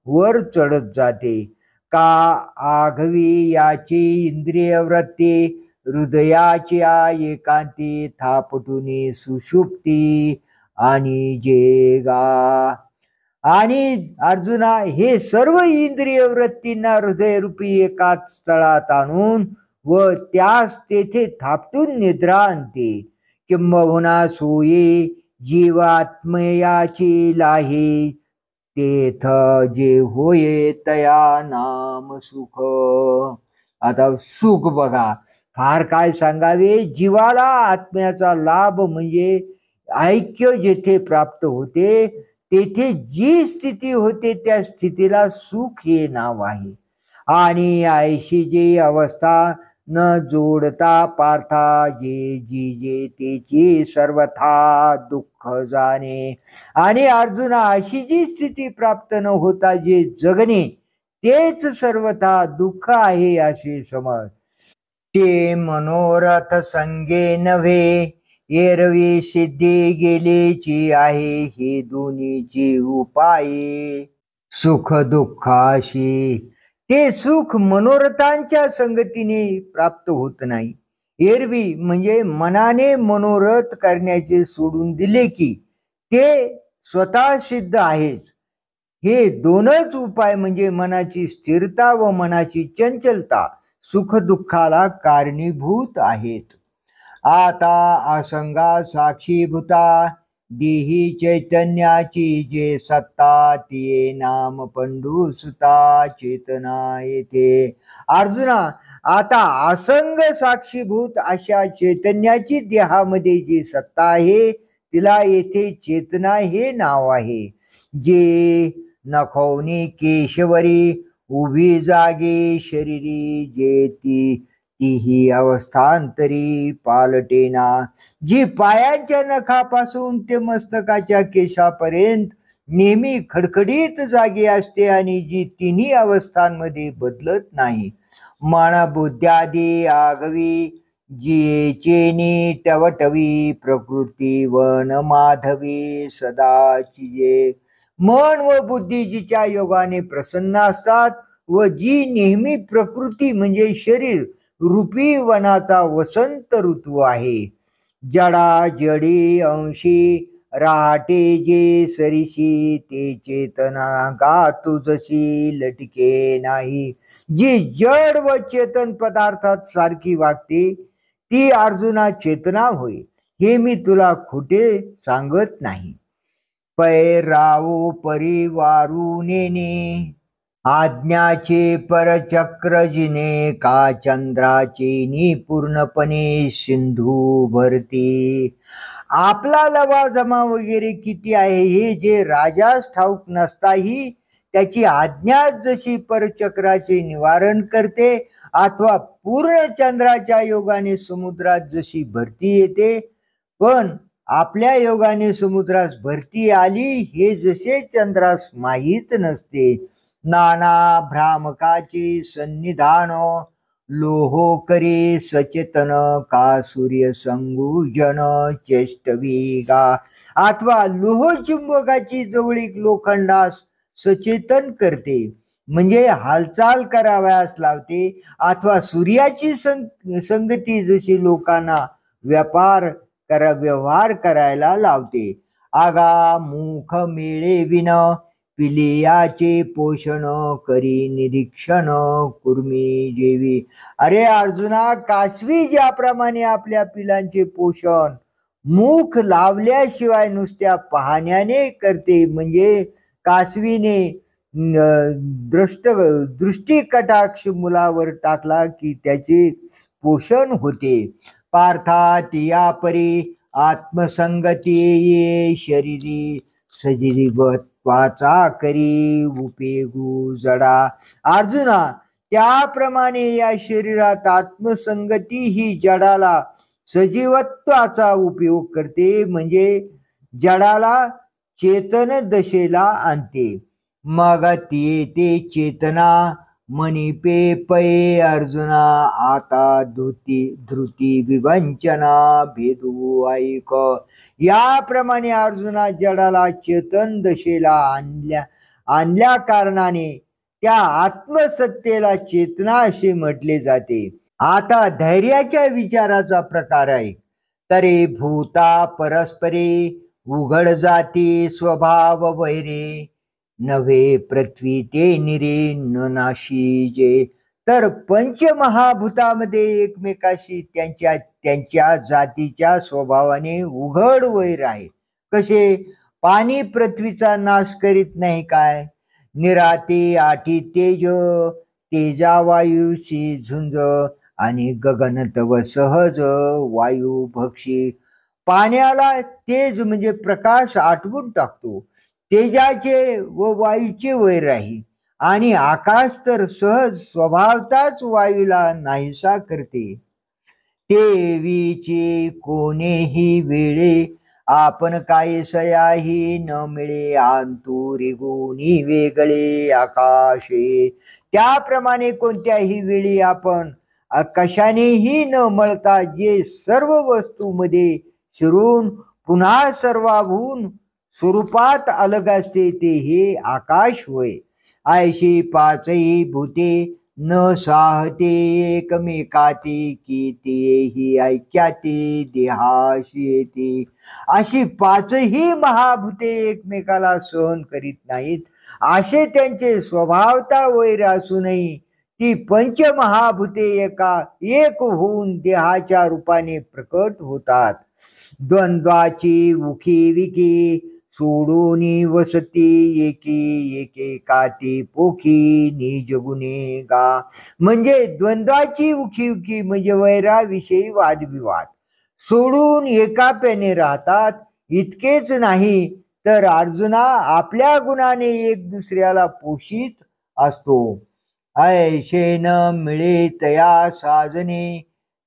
वर चढत जाते. का आघवी याची इंद्रिय वृत्ती हृदयाच्या एकांती थापटुनी सुषुप्ती आणि जे गा. आणि अर्जुना हे सर्व इंद्रिय वृत्तींना हृदयरूपी एकाच स्थळात आणून व त्यास तेथे थापटून निद्रा आणते. किंबहुना सोये जीवात्मयाची लाहे तेथ जे होये तया नाम सुख. आता सुख बघा फार काय सांगावे. जीवाला आत्म्याचा लाभ म्हणजे ऐक्य जेथे प्राप्त होते तेथे जी स्थिती होते त्या स्थितीला सुख हे नाव आहे. आणि ऐशी जी अवस्था न जोडता पार्था जे जी तेची सर्वथा दुःख जाणे. आणि अर्जुना अशी जी स्थिती प्राप्त न होता जे जगणे तेच सर्वथा दुःख आहे असे समज. ते मनोरथ संगे नव्हे एरवी सिद्धी गेलेची आहे ही दोन्हीची उपाये सुख दुःखाशी. ते सुख मनोरथांच्या संगतीने प्राप्त होत नाही. एरवी म्हणजे मनाने मनोरथ करण्याचे सोडून दिले की ते स्वतः सिद्ध आहेच. हे दोनच उपाय म्हणजे मनाची स्थिरता व मनाची चंचलता सुख दुःखाला कारणीभूत आहेत. आता असंगा साक्षीभूता देही चैतन्याची जे सत्ता ती नाम पंडुसुता चेतना येते. अर्जुना आता असंग साक्षीभूत अशा चैतन्याची देहामध्ये जी सत्ता आहे तिला येथे चेतना हे नाव आहे. जे नखवनी केशवरी उभी जागे शरीरी जे तीही अवस्थांतरी पालटेना. जी पायांच्या नखापासून ते मस्तकाच्या केशापर्यंत नेहमी खडखडीत जागी असते आणि जी तिन्ही अवस्थांमध्ये बदलत नाही. मन बुद्ध्यादी आगवी जियेचे टवटवी प्रकृती वन माधवी सदाची जे. मन व बुद्धी जिच्या योगाने प्रसन्न असतात व जी नेहमी प्रकृती म्हणजे शरीर रूपी वनाचा वसंत ऋतू आहे. जडा जडी अंशी राहते जे सरीशी ते चेतना गातू जशी लटके नाही. जी जड व चेतन पदार्थात सारखी वागते ती अर्जुना चेतना होय. हे मी तुला खोटे सांगत नाही. पै रावू परिवारू नेने आज्ञाचे परचक्र जिने का चंद्राचे पूर्णपणे सिंधू भरती. आपला लवाजमा वगैरे किती आहे हे जे राजास ठाऊक नसताही त्याची आज्ञा जशी परचक्राचे निवारण करते अथवा पूर्ण चंद्राच्या योगाने समुद्रात जशी भरती येते पण आपल्या योगाने समुद्रास भरती आली हे जसे चंद्रास माहीत नसते. नाना भ्रामकाची सन्निधान लोहो करी सचेतन का सूर्य संगुजन चेष्टविगा. अथवा लोह चुंबकाची जवळीक लोखंडास सचेतन करते म्हणजे हालचाल करावयास लावते. अथवा सूर्याची संगती जशी लोकांना व्यवहार करायला लावते. आगा मुख मिळे विन पिलियाचे पोषण करी निरीक्षण कुर्मी जेवी. अरे अर्जुना कासवी ज्याप्रमाणे आपल्या पिलांचे पोषण मुख लावल्याशिवाय नुसत्या पाहण्याने करते, म्हणजे कासवीने दृष्टी कटाक्ष मुलावर टाकला की त्याचे पोषण होते. पार्थात या परी आत्मसंगती ये शरीरी सजीवत्वाचा करी उपेगू जडा. अर्जुना, त्याप्रमाणे या शरीरात आत्मसंगती ही जडाला सजीवत्वाचा उपयोग करते, म्हणजे जडाला चेतन दशेला आणते. मग ते चेतना मणिपे पै अर्जुना आता धृती विवंचना भेदू ऐक. याप्रमाणे अर्जुना जडाला चेतन दशेला आणल्या कारणाने त्या आत्मसत्तेला चेतना असे म्हटले जाते. आता धैर्याच्या विचाराचा प्रकार आहे. तरे भूता परस्परे उघड जाती स्वभाव वैरे नव्हे पृथ्वी ते निरे न नाशी जे. तर पंचमहाभूतामध्ये एकमेकाशी त्यांच्या जातीच्या स्वभावाने उघड वैर आहे. कसे? पाणी पृथ्वीचा नाश करीत नाही काय? निराते आठी तेजा वायूशी झुंज आणि गगन तव सहज वायू भक्षी. पाण्याला तेज म्हणजे प्रकाश आटवून टाकतो, तेजाचे व वायूचे वैर आहे. आणि आकाश तर सहज स्वभावताच वायूला नाहीसा करते. तेवीचे कोणेही वेळे आपण काय सयाही न मिळे अंतुरी गुणी वेगळे आकाशे. त्याप्रमाणे कोणत्याही वेळी आपण कशानेही न मळता जे सर्व वस्तूमध्ये शिरून पुन्हा सर्वाभून स्वरूपात अलग असते ते हे आकाश होय. ऐशी पाचही भूते न साहते एकमेकाते की तेही ऐक्याते देहाशी येते. अशी पाचही महाभूते एकमेकाला सहन करीत नाहीत, असे त्यांचे स्वभावता वैर असूनही ती पंचमहाभूते एक होऊन देहाच्या रूपाने प्रकट होतात. द्वंद्वाची उखी विकी सोडून वसती एके काती पोखी निज गुणे गा. म्हणजे द्वंद्वाची उखी म्हणजे वैराविषयी वादविवाद सोडून एकाप्याने राहतात. इतकेच नाही तर अर्जुना आपल्या गुणाने एक दुसऱ्याला पोषित असतो. ऐशे न मिळे तया साजने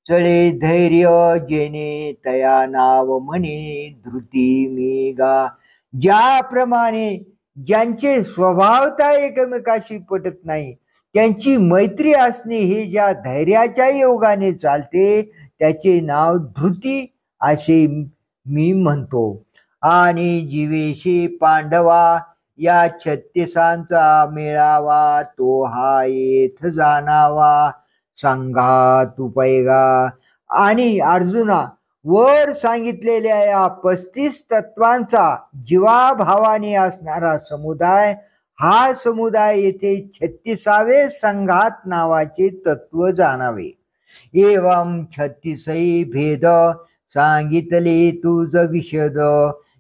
चळे धैर्य जेने तया नाव म्हणे धृती मी गा. ज्याप्रमाणे ज्यांचे स्वभावता एकमेकाशी पटत नाही त्यांची मैत्री असणे हे ज्या धैर्याच्या योगाने चालते त्याचे नाव धृती असे मी म्हणतो. आणि जीवेशी पांडवा या 36 मेळावा तो हा येथ जाणावा संघात उपैगा. आणि अर्जुना, वर सांगितलेल्या या 35 तत्वांचा जीवाभावाने असणारा समुदाय, हा समुदाय येथे 36वे संघात नावाचे तत्व जाणावे. एवं 36 भेद सांगितले तुझ विशद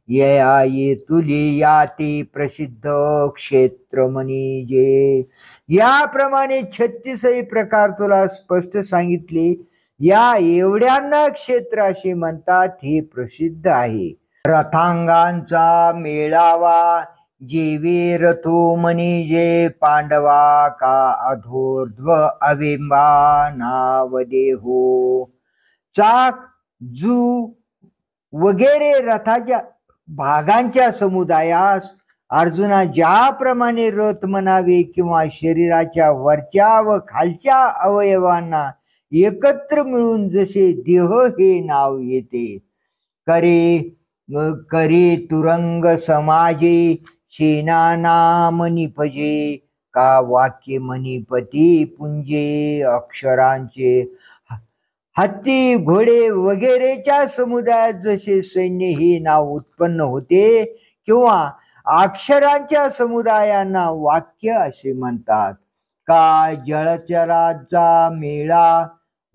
या ये तुली याते प्रसिद्ध क्षेत्र म्हणजे. याप्रमाणे 36 प्रकार तुला स्पष्ट सांगितले. या एवढ्यांना क्षेत्र असे म्हणतात, हे प्रसिद्ध आहे. रथांगांचा मेळावा जेवे रथो म्हणजे पांडवा का अधोर्ध्व अविंबा नाव देहो. चाक जू वगैरे रथाच्या भागांच्या समुदायास अर्जुना ज्याप्रमाणे रथ म्हणावे किंवा शरीराच्या वरच्या व खालच्या अवयवांना एकत्र मिळून जसे देह हे नाव येते. करे तुरंग समाजे सेना नाम निपजे का वाक्य मणिपती पुंजे अक्षरांचे. हत्ती घोडे वगैरेच्या समुदायात जसे सैन्य हे नाव उत्पन्न होते किंवा अक्षरांच्या समुदायांना वाक्य असे म्हणतात. का जलचराचा मेळा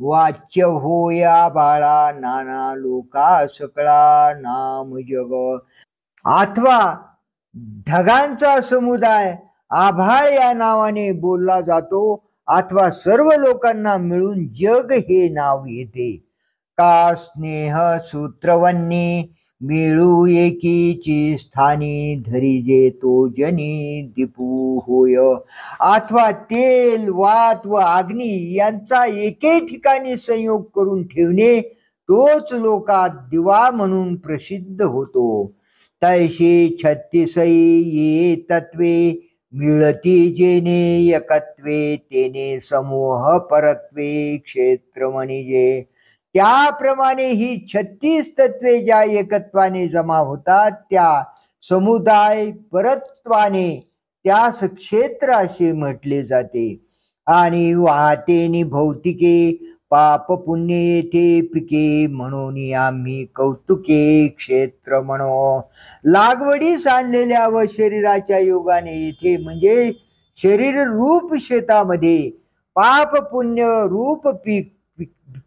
वाच्य होया बाळा नाना लोका सकळा नाम जग. अथवा ढगांचा समुदाय आभाळ या नावाने बोलला जातो, अथवा सर्व लोकांना मिळून जग हे नाव येते. का स्नेह सूत्रवन्नी मिळू एकीची स्थानी धरिजे तो जनी दीपू होय. अथवा तेल वात व अग्नी यांचा एके ठिकाणी संयोग करून ठेवणे तोच लोकात दिवा म्हणून प्रसिद्ध होतो. तैशी 36 ये तत्वे मिळती जेने एकत्वे तेने समूह परत्वे क्षेत्र म्हणजे. त्याप्रमाणे ही 36 तत्वे ज्या एकत्वाने जमा होतात त्या समुदाय परत्वाने त्यास क्षेत्र असे म्हटले जाते. आणि वाहतेनी भौतिके पाप पुण्य येथे पिके म्हणून आम्ही कौतुके क्षेत्र म्हणो. लागवडीस आणलेल्या व शरीराच्या योगाने येथे म्हणजे शरीर रूप शेतामध्ये पाप पुण्य रूप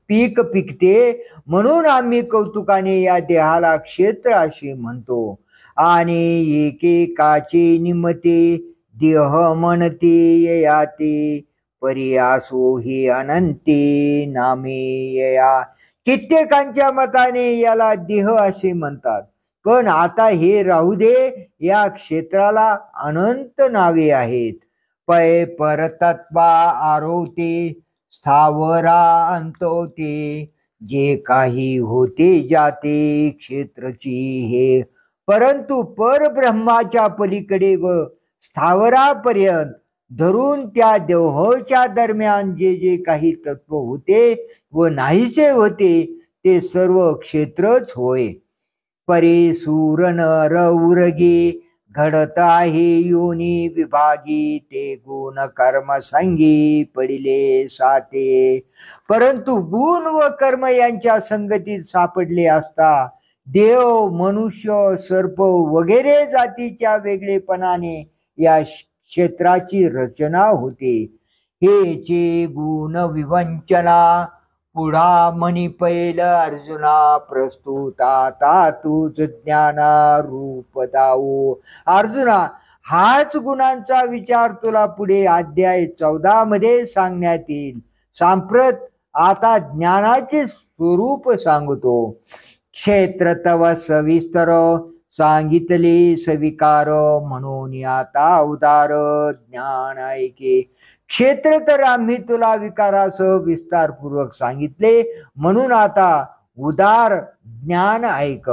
पीक पिकते, म्हणून आम्ही कौतुकाने या देहाला क्षेत्र असे म्हणतो. आणि एकेकाचे निमते देह म्हणते याते परियासो ही अनंते नामे यया. कित्येकांच्या मताने याला देह असे म्हणतात, पण आता हे राहू दे, या क्षेत्राला अनंत नावे आहेत. पै परतत्वा आरोते स्थावरा अंतवते जे काही होते जाते क्षेत्रची हे. परंतु परब्रह्माच्या पलीकडे व स्थावरापर्यंत धरून त्या देहोच्या दरम्यान जे जे काही तत्व होते व नाहीसे होते ते सर्व क्षेत्रच होय. परे सूर नर उरगे घडत आहे योनी विभागी ते गुण कर्म संगी पडिले साते. परंतु गुण व कर्म यांच्या संगतीत सापडले असता देव मनुष्य सर्प वगैरे जातीच्या वेगळेपणाने या क्षेत्राची रचना होते. हेचे गुण विवंचना पुढा मनी पैल अर्जुना प्रस्तुत आता तूच ज्ञाना रूप दाऊ. अर्जुना, हाच गुणांचा विचार तुला पुढे अध्याय 14 मध्ये सांगण्यात येईल. सांप्रत आता ज्ञानाचे स्वरूप सांगतो. क्षेत्र तव सविस्तर सांगितले सविकार म्हणून आता उदार ज्ञान ऐके. क्षेत्र तर आम्ही तुला विकारासह विस्तारपूर्वक सांगितले, म्हणून आता उदार ज्ञान ऐक.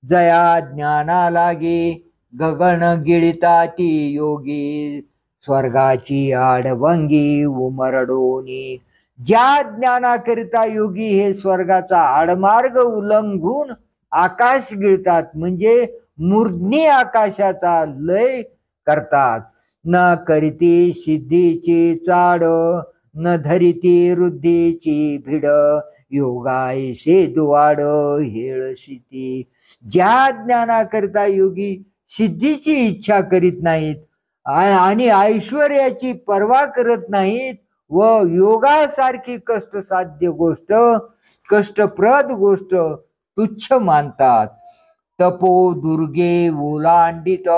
जया ज्ञाना लागे गगन गिळता ती योगी स्वर्गाची आडवंगी उमरडोनी. ज्या ज्ञानाकरिता योगी हे स्वर्गाचा आडमार्ग उल्लंघून आकाश गिळतात, म्हणजे मूर्ध्नी आकाशाचा लय करतात. न करीती सिद्धीची चाड न धरिती रुद्धीची भिड योगायसे दुवाड हेळसिती. ज्या ज्ञानाकरिता योगी सिद्धीची इच्छा करीत नाहीत आणि ऐश्वर्याची पर्वा करत नाहीत व योगासारखी कष्टसाध्य गोष्ट कष्टप्रद गोष्ट तुच्छ मानतात. तपो दुर्गे ओलांडित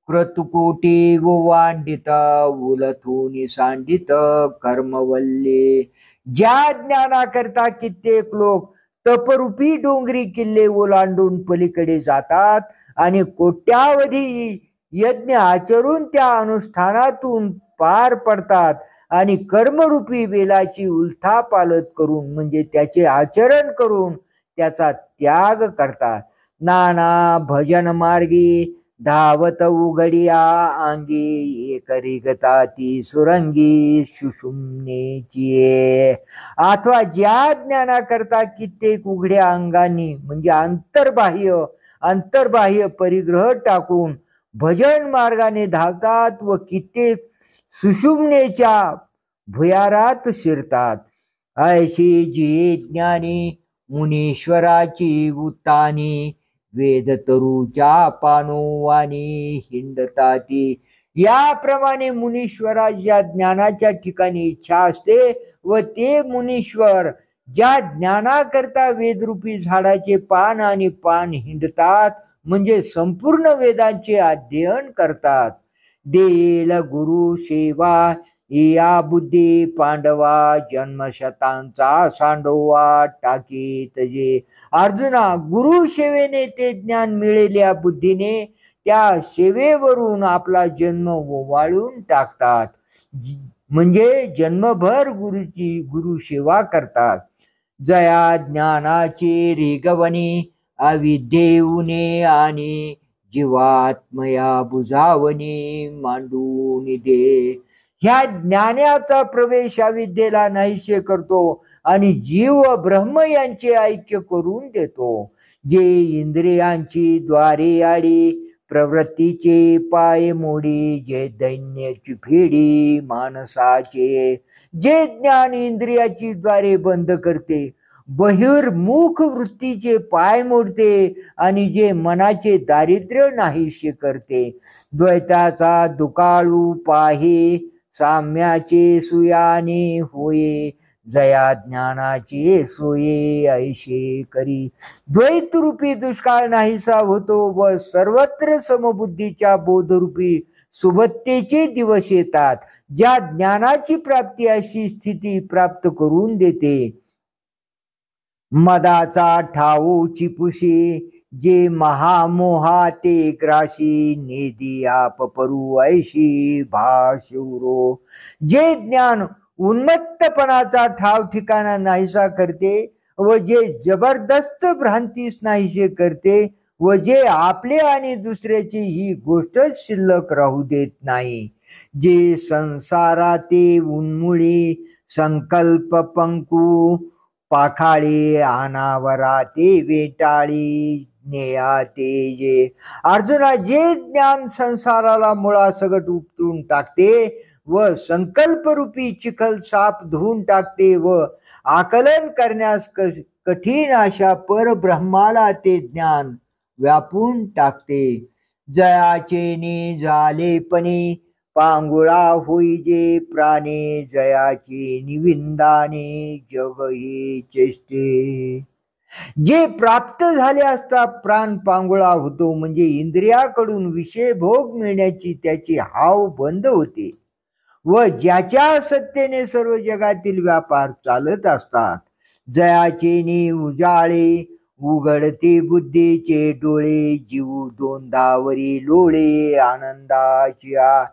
क्रतुकोटी वांडित उलथून सांडित कर्मवल्ले. ज्या ज्ञानाकरता कित्येक लोक तपरूपी डोंगरी किल्ले ओलांडून पलीकडे जातात आणि कोट्यावधी यज्ञ आचरून त्या अनुष्ठानातून पार पडतात आणि कर्मरूपी वेलाची उलथापालत करून म्हणजे त्याचे आचरण करून त्याचा त्याग करतात. नाना भजन मार्गी धावत उघडिया अंगी एकरी गता ती सुरंगी सुषुम्नेची. अथवा ज्या ज्ञानाकरता कित्येक उघड्या अंगांनी म्हणजे अंतर्बाह्य परिग्रह टाकून भजन मार्गाने धावतात व कित्येक सुषुम्नेच्या भुयारात शिरतात. ऐशी जी ज्ञानी मुनीश्वराची उत्तानी वेद तरुच्या पानोवानी हिंडताती. याप्रमाणे मुनीश्वराच्या ज्ञानाच्या ठिकाणी इच्छा असते व ते मुनीश्वर ज्या ज्ञानाकरता वेदरूपी झाडाचे पान आणि पान हिंडतात म्हणजे संपूर्ण वेदांचे अध्ययन करतात. देईल गुरु सेवा या बुद्धी पांडवा जन्मशतांचा सांडोवा टाकीत जे. अर्जुना, गुरु सेवेने ते ज्ञान मिळेल्या बुद्धीने त्या सेवेवरून आपला जन्म ओवाळून टाकतात. म्हणजे जन्मभर गुरु सेवा करतात. जया ज्ञानाचे रेगवणे अविद्येऊने आणि जीवात्मया बुजावणे मांडून दे. ह्या ज्ञानाचा प्रवेश अविद्येला नाहीसे करतो आणि जीव ब्रह्म यांचे ऐक्य करून देतो. जे इंद्रियांची द्वारे आडी प्रवृत्तीचे पाय मोडी जे दैन्याची फेडी माणसाचे. जे ज्ञान इंद्रियाची द्वारे बंद करते बहिर्मुख वृत्तीचे पाय मोडते आणि जे मनाचे दारिद्र्य नाहीसे करते. द्वैताचा दुकाळू पाहे साम्याचे सुयाने होये जया ज्ञानाचे सोये ऐशे करी. द्वैतरूपी दुष्काळ नाहीसा होतो व सर्वत्र समबुद्धीच्या बोधरूपी सुबत्तेचे दिवस येतात. ज्या ज्ञानाची प्राप्ती अशी स्थिती प्राप्त करून देते. मदाचा ठाऊ चिपुशी जे महामोहा ते ग्राशी नेदी आप परू ऐशी भाशिवरो. जे ज्ञान उन्मत्तपणाचा ठाव ठिकाणा नाहीसा करते व जे जबरदस्त भ्रांतीस नाहीसे करते व जे आपले आणि दुसऱ्याची ही गोष्ट शिल्लक राहू देत नाही. जे संसाराते उन्मुळी संकल्प पंकू पाखाळे अनावराते वेटाळी नेयाते जे. अर्जुना, जे ज्ञान संसाराला मुळासकट उपटून टाकते व संकल्परूपी चिखल साप धुवून टाकते व आकलन करण्यास कठीण अशा परब्रह्माला ते ज्ञान व्यापून टाकते. जयाचे ने झालेपणे पांगुळा होई जे प्राणे जयाचे निविंदाने जग हे चेष्टे. जे प्राप्त झाले असता प्राण पांगुळा होतो म्हणजे इंद्रियाकडून विषय भोग मिळण्याची त्याची हाव बंद होते व ज्याच्या सत्तेने सर्व जगातील व्यापार चालत असतात. जयाचे ने उजाळे उघडते बुद्धीचे डोळे जीव दोंदावरी लोळे आनंदाच्या.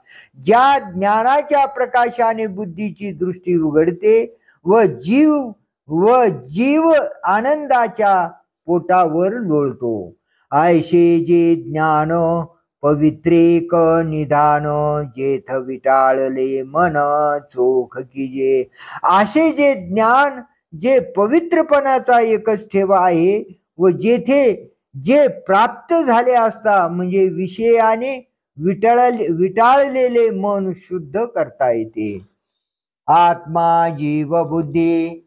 ज्या ज्ञानाच्या प्रकाशाने बुद्धीची दृष्टी उघडते व जीव आनंदाच्या पोटावर लोळतो. ऐशे जे ज्ञान पवित्रेक निधान जेथ विटाळले मन चोख कीजे. असे जे ज्ञान जे पवित्रपणाचा एकच ठेवा आहे व जेथे जे प्राप्त झाले असता म्हणजे विषयाने विटाळलेले मन शुद्ध करता येते. आत्मा जीव बुद्धी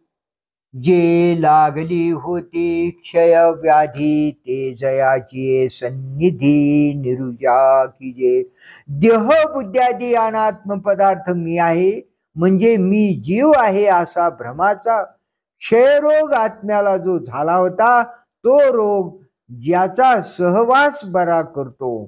जे लागली होती क्षय व्याधी ते जयाची सन्निधी निरुजा कीजे. देह बुद्ध्यादी अनात्म पदार्थ मी आहे म्हणजे मी जीव आहे असा भ्रमाचा क्षयरोग आत्म्याला जो झाला होता तो रोग ज्याचा सहवास बरा करतो.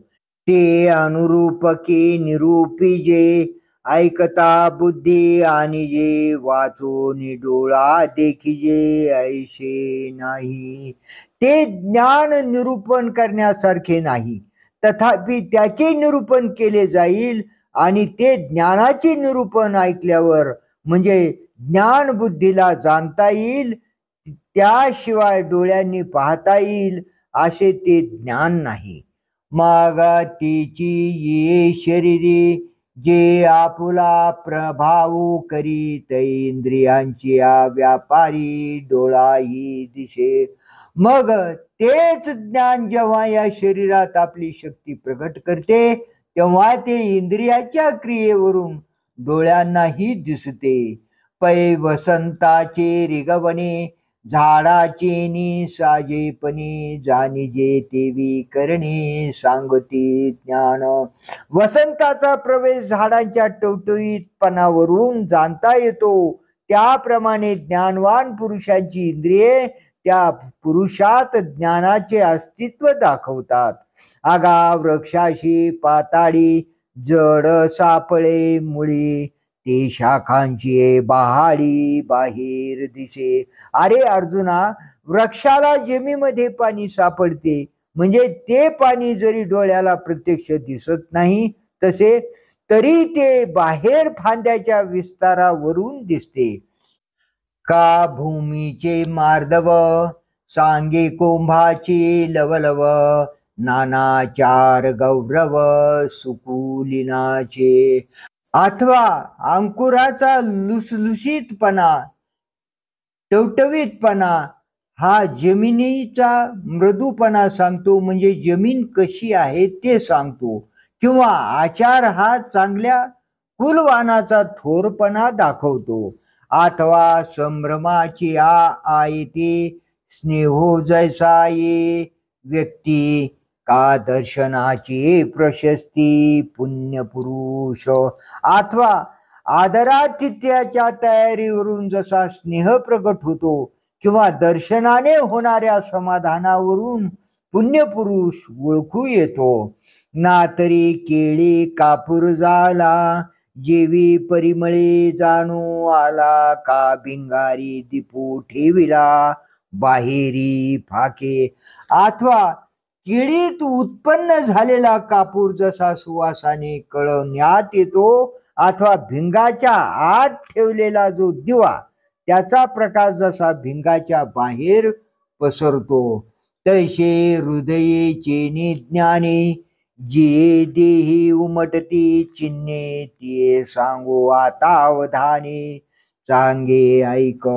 ते अनुरूपके निरूपी जे ऐकता बुद्धी आणि जे वाचून डोळा देखिजे ऐशे नाही. ते ज्ञान निरूपण करण्यासारखे नाही तथापि त्याचे निरूपण केले जाईल आणि ते ज्ञानाचे निरूपण ऐकल्यावर म्हणजे ज्ञान बुद्धीला जाणता येईल त्याशिवाय डोळ्यांनी पाहता येईल असे ते ज्ञान नाही. मग तिची ये शरीरी जे आपुला प्रभाव करीत इंद्रियांची व्यापारी डोळाही दिशे. मग तेच ज्ञान जेव्हा या शरीरात आपली शक्ती प्रकट करते तेव्हा ते इंद्रियाच्या क्रियेवरून डोळ्यांनाही दिसते. पै वसंताचे रिगवणे झाडाचे साजेपणी जाणीजे तेवी करणे सांगती ज्ञान. वसंताचा प्रवेश झाडांच्या टवटवीतपणावरून जाणता येतो. त्याप्रमाणे ज्ञानवान पुरुषांची इंद्रिये त्या पुरुषात ज्ञानाचे अस्तित्व दाखवतात. आगा वृक्षाशी पाताळी जड सापळे मुळी ते शाखांची बहाडी बाहेर दिसे. अरे अर्जुना, वृक्षाला जमिनीमध्ये पाणी सापडते, म्हणजे ते पाणी जरी डोळ्याला प्रत्यक्ष दिसत नाही तसे तरी ते बाहेर फांद्याच्या विस्तारावरून दिसते. का भूमीचे मार्दव सांगे कुंभाची लवलव नानाचार गौरव सुकुलिनाचे. अथवा अंकुराचा लुसलुशीतपणा टवटवीतपणा हा जमिनीचा मृदूपणा सांगतो, म्हणजे जमीन कशी आहे ते सांगतो. किंवा आचार हा चांगल्या कुलवानाचा थोरपणा दाखवतो. अथवा संभ्रमाची आयती स्नेहो जैसा ये व्यक्ती का दर्शनाची प्रशस्ती पुण्यपुरुष. अथवा आदरातिथ्याच्या तयारीवरून जसा स्नेह प्रकट होतो किंवा दर्शनाने होणाऱ्या समाधानावरून पुण्यपुरुष ओळखू येतो. ना तरी केळी कापूर झाला जेवी परिमळे जाणू आला का भिंगारी दीपू ठेविला बाहेरी फाके. अथवा केळीत उत्पन्न झालेला कापूर जसा सुवासाने कळण्यात येतो अथवा भिंगाच्या आत ठेवलेला जो दिवा त्याचा प्रकाश जसा भिंगाच्या बाहेर पसरतो तैसे हृदयेचे ज्ञाने जे देही उमटती चिन्हे ते सांगू आता अवधाने चांगे ऐक.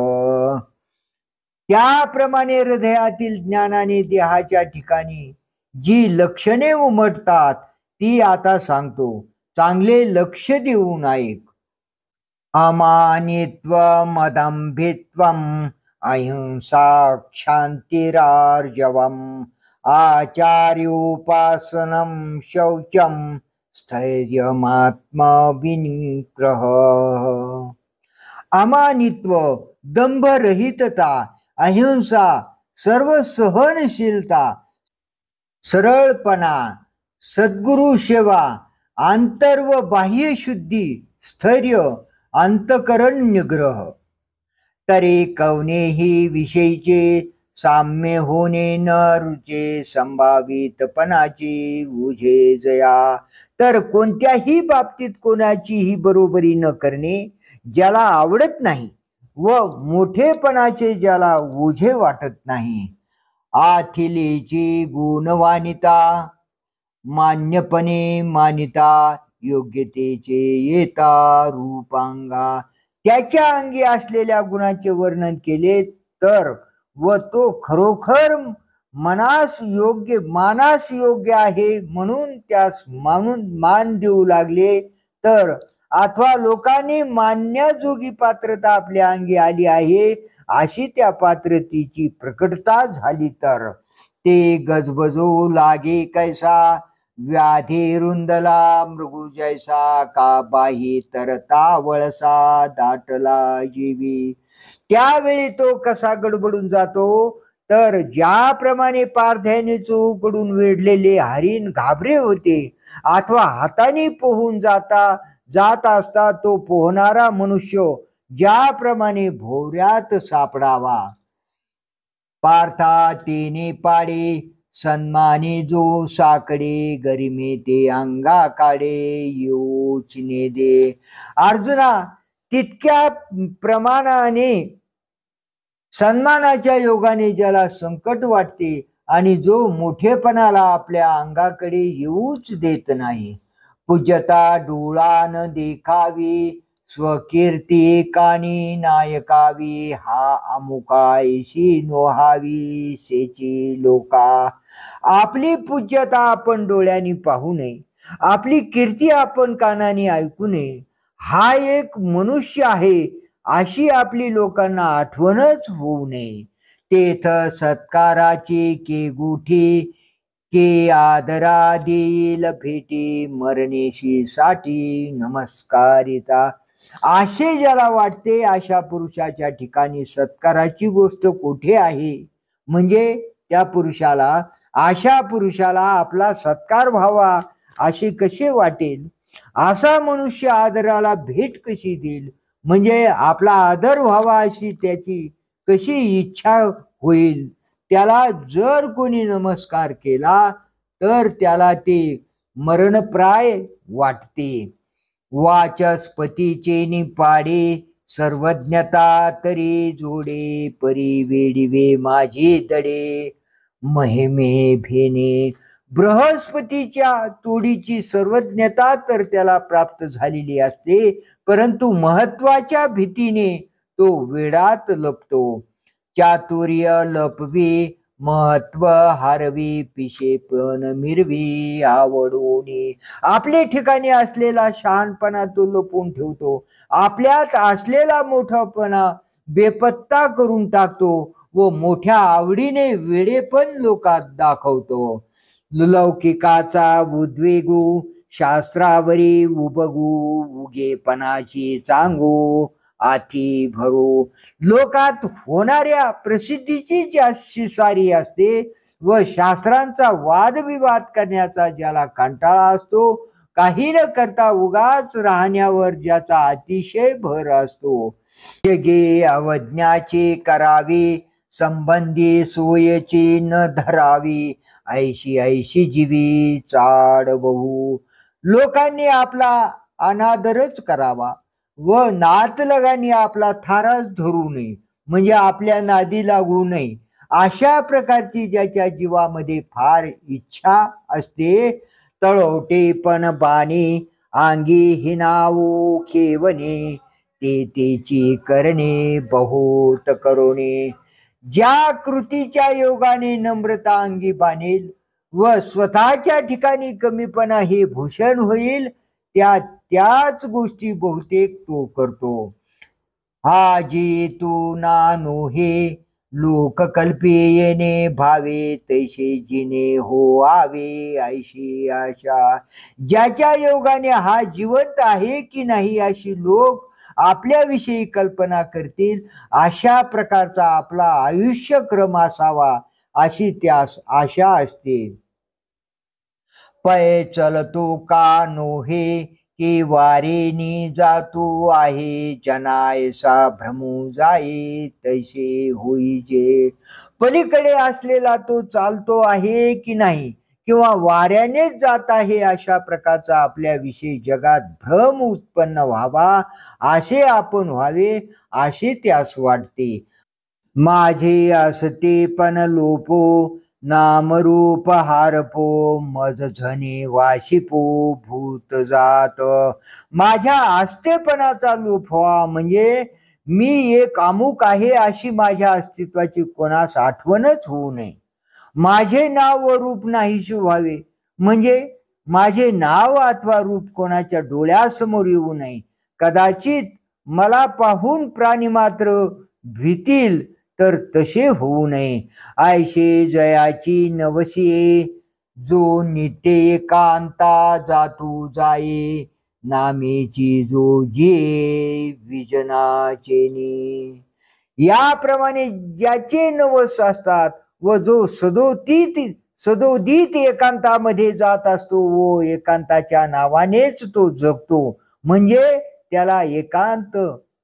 त्याप्रमाणे हृदयातील ज्ञानाने देहाच्या ठिकाणी जी लक्षणे उमटतात ती आता सांगतो, चांगले लक्ष देऊन ऐक. अमानित्वम अदंभित्वम अहिंसा क्षांतिरार्जवम आचार्योपासनम शौचम स्थैर्यमात्मविनिग्रह. अमानित्व दंभरहितता, अहिंसा सर्व सहनशीलता, सरळपणा, सद्गुरु सेवा, आंतर व बाह्य शुद्धी, स्थैर्य, अंतकरण निग्रह. तरी कवनेही विषयीचे साम्य होणे न रुचे संभावितपणाची उझे जया. तर कोणत्याही बाबतीत कोणाचीही बरोबरी न करणे ज्याला आवडत नाही व मोठेपणाचे ज्याला ओझे वाटत नाही. आथिलेची गुणवानिता मान्यपणे मानिता योग्यतेचे येता रूपांगा. त्याच्या अंगी असलेल्या गुणाचे वर्णन केले तर व तो खरोखर मानास योग्य आहे म्हणून त्यास मान देऊ लागले तर अथवा लोकांनी मानण्याजोगी पात्रता आपल्या अंगी आली आहे अशी त्या पात्रतेची प्रकटता झाली तर ते गजबजू लागे कैसा व्याधी रुंदला मृगू जैसा का बाही तरता वळसा दाटला जीवी. त्यावेळी तो कसा गडबडून जातो तर ज्याप्रमाणे पारध्याने चोहूकडून वेढलेले हरिण घाबरे होते अथवा हाताने पोहून जात असता तो पोहणारा मनुष्य ज्याप्रमाणे भोवऱ्यात सापडावा. पार्था तेने पाडे सन्माने जो साकडे गरिमे ते अंगा काढे योचने दे. अर्जुना, तितक्या प्रमाणाने सन्मानाच्या योगाने ज्याला संकट वाटते आणि जो मोठेपणाला आपल्या अंगाकडे येऊच देत नाही. पूज्यता डोळान देखावी स्वकीर्ती कानी नायकावी हा अमुकायशी नोहावी सेची लोका. आपली पूज्यता आपण डोळ्यांनी पाहू नये, आपली कीर्ती आपण कानाने ऐकू नये. हा एक मनुष्य आहे अशी आपली लोकांना आठवणच होऊ नये. तेथ सत्काराची के गुठी, के आदरा देईल भेटी, मरणेशी साठी नमस्कारिता. असे ज्याला वाटते अशा पुरुषाच्या ठिकाणी सत्काराची गोष्ट कुठे आहे, म्हणजे त्या पुरुषाला, अशा पुरुषाला आपला सत्कार व्हावा असे कसे वाटेल, असा मनुष्य आदराला भेट कशी देईल, म्हणजे आपला आदर व्हावा अशी त्याची कशी इच्छा होईल. त्याला जर कोणी नमस्कार केला तर त्याला ते मरणप्राय वाटते. वाचस्पतीचे निपाडे, सर्वज्ञता तरी जोडे, परी वेडिवे माझी दडे, महिमे भेने. बृहस्पतीच्या तोडीची सर्वज्ञता तर त्याला प्राप्त झालेली असते, परंतु महत्वाच्या भीतीने तो वेडात लपतो. चातुर्य लपवी, महत्व हारवी, पिशेपण मिरवी आवडोनी. आपल्या ठिकाणी असलेला शहाणपणा तो लपवून ठेवतो, आपल्यात असलेला मोठापणा बेपत्ता करून टाकतो व मोठ्या आवडीने वेडेपण लोकात दाखवतो. लौकिकाचा उद्वेगू, शास्त्रावरी उबगू, उगेपणाची चांगू आती भरू. लोकात होणाऱ्या प्रसिद्धीची जास्ती सारी असते व शास्त्रांचा वादविवाद करण्याचा ज्याला कंटाळा असतो, काही न करता उगाच राहण्यावर ज्याचा अतिशय भर असतो. जगे अवज्ञाची करावी, संबंधी सोयची न धरावी, ऐशी ऐशी जीवी चाड बहु. लोकांनी आपला अनादरच करावा व नातलगांनी आपला थाराच धरू नये, म्हणजे आपल्या नादी लागू नये, अशा प्रकारची ज्याच्या जीवामध्ये फार इच्छा असते. तळवटे पण बाणी, अंगी हिनावू खेवणे, ते तेची करणे बहुत करुणे. ज्या कृतीच्या योगाने नम्रता अंगी बाणेल व स्वतःच्या ठिकाणी कमीपणा हे भूषण होईल, त्याच गोष्टी बहुतेक तो करतो. हा जी तू नानो हे, लोक कल्पी येणे भावे, तैसे जिने हो आवे ऐशी आशा. ज्याच्या योगाने हा जिवंत आहे की नाही अशी लोक आपल्याविषयी कल्पना करतील, अशा प्रकारचा आपला आयुष्यक्रम असावा अशी त्यास आशा असते. पै चलतो का नोहे, की वारेनी जातो आहे, जनायसा भ्रमू जाई तैसे होईजे. पलीकडे असलेला तो चालतो आहे की नाही किंवा वाऱ्यानेच जात आहे अशा प्रकारचा आपल्याविषयी जगात भ्रम उत्पन्न व्हावा, असे आपण व्हावे असे त्यास वाटते. माझे असते पण लोपो, नामरूप हारपो, मज झने वाशिपो भूत जात. माझ्या आस्तेपणाचा लोप व्हावा, म्हणजे मी एक अमुक आहे अशी माझ्या अस्तित्वाची कोणास आठवणच होऊ नये. माझे नाव व रूप नाहीसे व्हावे, म्हणजे माझे नाव अथवा रूप कोणाच्या डोळ्यासमोर येऊ नये. कदाचित मला पाहून प्राणी मात्र भीतील तर तसे होऊ नये. ऐशे जयाची नवशिये, जो नित्य एकांता जातू जाये, नामेची जो जिये विजनाचेनी. याप्रमाणे ज्याचे नवस असतात व जो सदोदित एकांतामध्ये जात असतो व एकांताच्या नावानेच तो जगतो, म्हणजे त्याला एकांत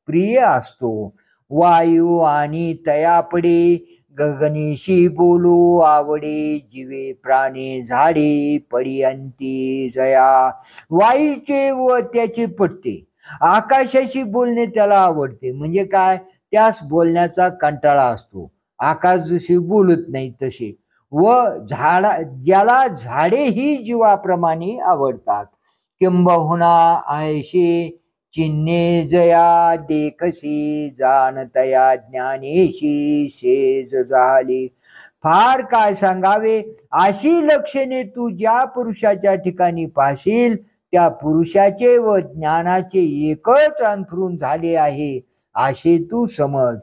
प्रिय असतो. वायू आणि तयापडे, गगनेशी बोलू आवडे, जीवे प्राणे झाडे पडियंती जया. वायूचे व त्याचे पटते, आकाशाशी बोलणे त्याला आवडते, म्हणजे काय, त्यास बोलण्याचा कंटाळा असतो, आकाश जशी बोलत नाही तसे. व ज्याला झाडे ही जीवाप्रमाणे आवडतात. किंबहुना ऐशे चिन्हे जया देखसी, जाणतया ज्ञानेशी शेज झाली. फार काय सांगावे, अशी लक्षणे तू ज्या पुरुषाच्या ठिकाणी पाशील त्या पुरुषाचे व ज्ञानाचे एकच अंथरूण झाले आहे असे तू समज.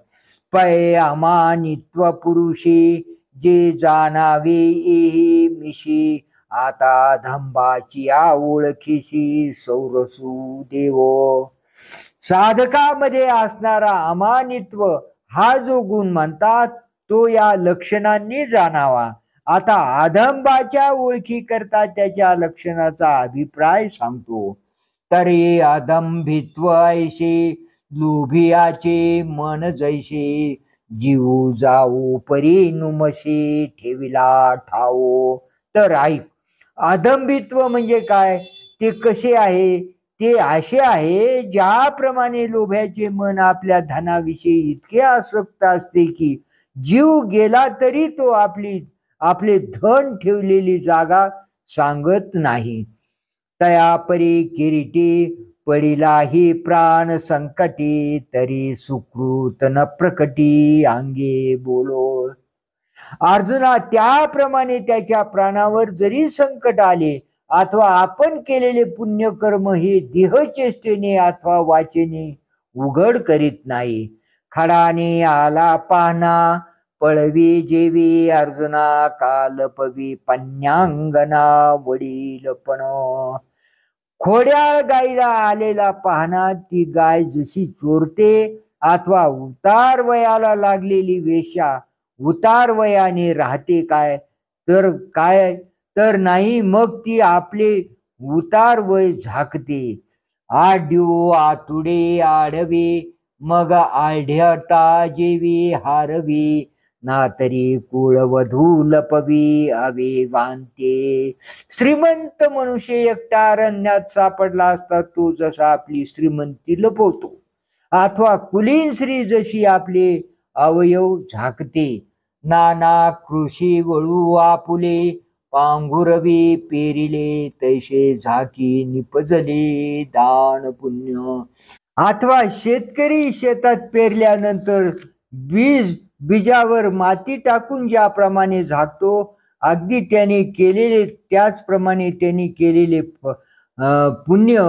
पै अमानित्व पुरुषी जे जाणावे एही मिशी आता धंबाची ओळखीशी सौरसू देवो. साधकामध्ये असणारा अमानित्व हा जो गुण म्हणतात तो या लक्षणांनी जाणावा. आता अधंबाच्या ओळखी करता त्याच्या लक्षणाचा अभिप्राय सांगतो. तरी अदंभित्व ऐशे लोभियाचे मन जैसे जीव जाऊ परी नुमशी ठेविला ठावो. तर ऐक, अदंभित्व म्हणजे काय, ते कसे आहे, ते असे आहे ज्याप्रमाणे लोभ्याचे मन आपल्या धनाविषयी इतके आसक्त असते की जीव गेला तरी तो आपले धन ठेवलेली जागा सांगत नाही. तयापरी किरीटी पडिलाही प्राण संकटी तरी सुकृत न प्रकटी अंगे बोलो. अर्जुना, त्याप्रमाणे त्याच्या प्राणावर जरी संकट आले अथवा आपण केलेले पुण्यकर्म हे देहचेष्टेने अथवा वाचेने उघड करीत नाही. खडाने आला पाहना पळवी जेवी अर्जुना कालपवी पन्यांगना वडीलपण. खोड्याळ गाईला आलेला पाहना ती गाय जशी चोरते अथवा उतार वयाला लागलेली वेश्या उतार वयाने राहते काय, तर नाही, मग ती आपले उतार वय झाकते. आड्यो आतुडे आडवे मग आढ्यता जेवी हारवी ना तरी कुळवधू लपवी अवे वांते. श्रीमंत मनुष्य एकटा अरण्यात सापडला असता तो जसा आपली श्रीमंती लपवतो अथवा कुलीन स्त्री जशी आपले अवयव झाकते. नाना कृषी वळू आपुले पांघुरवी पेरिले तैसे झाकी निपजले दान पुण्य. अथवा शेतकरी शेतात पेरल्यानंतर बीजावर माती टाकून ज्याप्रमाणे झाकतो अगदी त्याचप्रमाणे त्यांनी केलेले पुण्य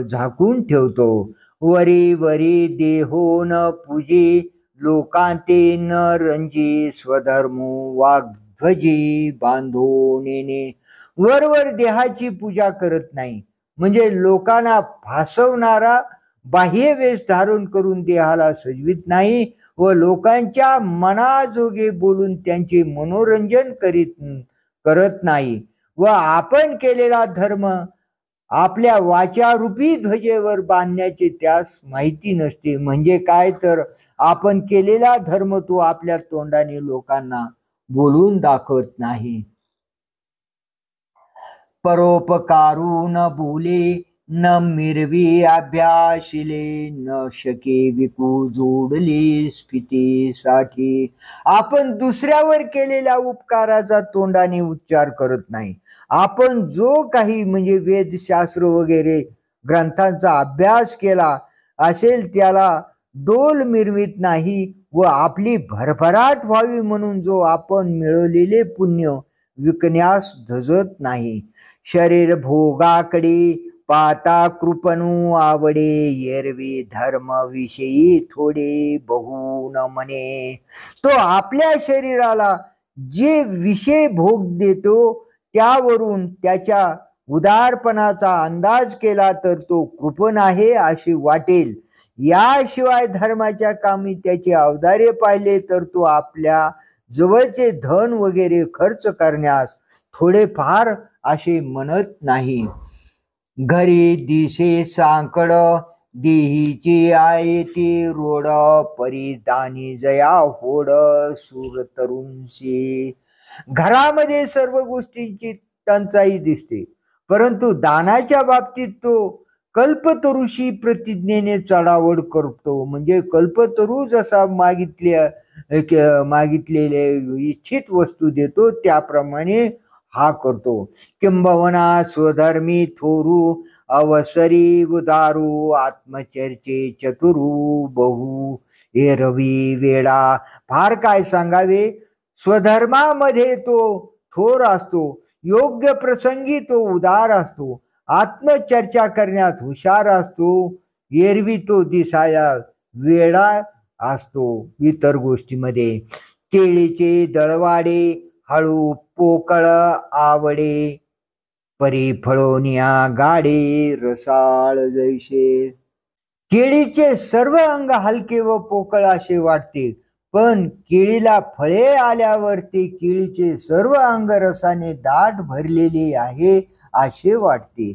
झाकून ठेवतो. वरी वरी देहो न पूजे लोकांते न रंजी स्वधर्म वाग्ध्वजी बांधो नेने. वरवर देहाची पूजा करत नाही म्हणजे लोकांना फासवणारा बाह्य वेश धारण करून देहाला सजवित नाही व लोकांच्या मनाजोगे बोलून त्यांचे मनोरंजन करत नाही व आपण केलेला धर्म आपल्या वाचारूपी ध्वजेवर बांधण्याचे त्यास माहिती नसते. म्हणजे काय, तर आपण केलेला धर्म तो आपल्या तोंडाने लोकांना बोलून दाखवत नाही. परोपकारू न बोले न मिरवी अभ्यासिले न शके विकू जोडले स्फितीसाठी. आपण दुसऱ्यावर केलेल्या उपकाराचा तोंडाने उच्चार करत नाही. आपण जो काही म्हणजे वेदशास्त्र वगैरे ग्रंथांचा अभ्यास केला असेल त्याला डोल मिरवित नाही व आपली भरभराट व्हावी म्हणून जो आपण मिळवलेले पुण्य विकण्यास झजत नाही. शरीर भोगाकडे पाता कृपणू आवडे एरवी धर्म विषयी थोडे बहु न म्हणे. तो आपल्या शरीराला जे विषय भोग देतो त्यावरून त्याच्या उदारपणाचा अंदाज केला तर तो कृपण आहे असे वाटेल. याशिवाय धर्माच्या कामी त्याचे औदार्य पाहिले तर तो आपल्या जवळचे धन वगैरे खर्च करण्यास थोडेफार असे म्हणत नाही. घरी दिसे सांकड देहीची आयती रोड परिधानी जया होड सूर तरुणशी. घरामध्ये सर्व गोष्टींची टंचाई दिसते परंतु दानाच्या बाबतीत तो कल्पतरुशी प्रतिज्ञेने चढावड करतो. म्हणजे कल्पतरू जसा मागितलेले इच्छित वस्तू देतो त्याप्रमाणे हा करतो. किंबवना स्वधर्मी थोरू अवसरी उदारू आत्मचर्चे चतुरू बहु एरवी वेळा. फार काय सांगावे, स्वधर्मामध्ये तो थोर असतो, योग्य प्रसंगी तो उदार असतो, आत्मचर्चा करण्यात हुशार असतो, एरवी तो दिसाया वेळा असतो इतर गोष्टीमध्ये. केळीचे दळवाडे हळू पोकळ आवडे, परी फळोनिया गाडे रसाळ जैसे. केळीचे सर्व अंग हलके व पोकळ असे वाटते, पण केळीला फळे आल्यावर ते केळीचे सर्व अंग रसाने दाट भरलेले आहे असे वाटते.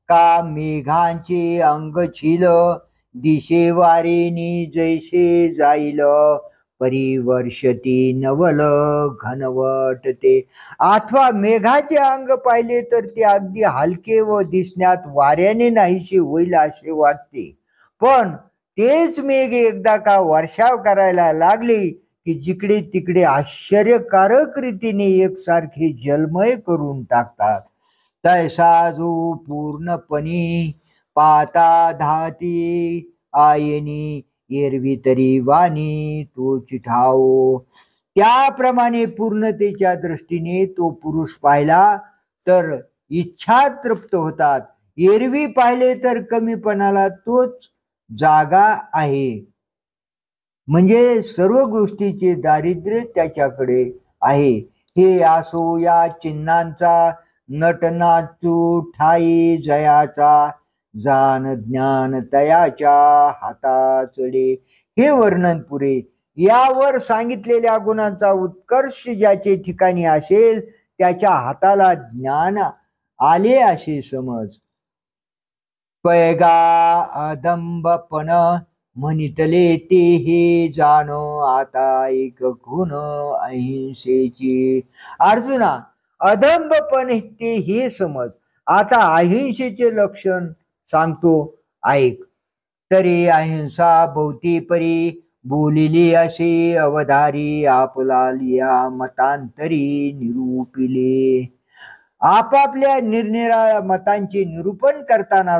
का मेघांचे अंग छिल दिशे वारेनी जैसे जाईल, परिवर्षती नवल घनवट ते. अथवा मेघाचे अंग पाहिले तर ते अगदी हलके व दिसण्यात वाऱ्याने नाहीसे होईल असे वाटते, पण तेच मेघ एकदा का वर्षाव करायला लागले की जिकडे तिकडे आश्चर्यकारक रीतीने एकसारखे जलमय करून टाकतात. तैसा जो पूर्णपणे पाता धाती आयनी एरवी तरी वाणी तो चिठाओ. त्याप्रमाणे पूर्णतेच्या दृष्टीने तो पुरुष पाहिला तर इच्छा तृप्त होतात, एरवी पाहिले तर कमीपणाला तोच जागा आहे. म्हणजे सर्व गोष्टीचे दारिद्र्य त्याच्याकडे आहे. हे असो या चिन्हांचा नटनाचू ठाई जयाचा, जान ज्ञान तयाच्या हाताचडे. हे वर्णन पुरे. यावर सांगितलेल्या गुणांचा उत्कर्ष ज्याचे ठिकाणी असेल त्याच्या हाताला ज्ञान आले असे समज. पैगा अदंबपण म्हणितले ते हे जाण, आता एक गुण अहिंसेची. अर्जुना, अदंबपण ते हे समज. आता अहिंसेचे लक्षण सांगतो ऐक. तरी अहिंसा भोवती परी बोलिली असे अवधारी, आपला लिया मतांतरी निरूपिले. आपापल्या निरनिराळ्या मतांचे निरूपण करताना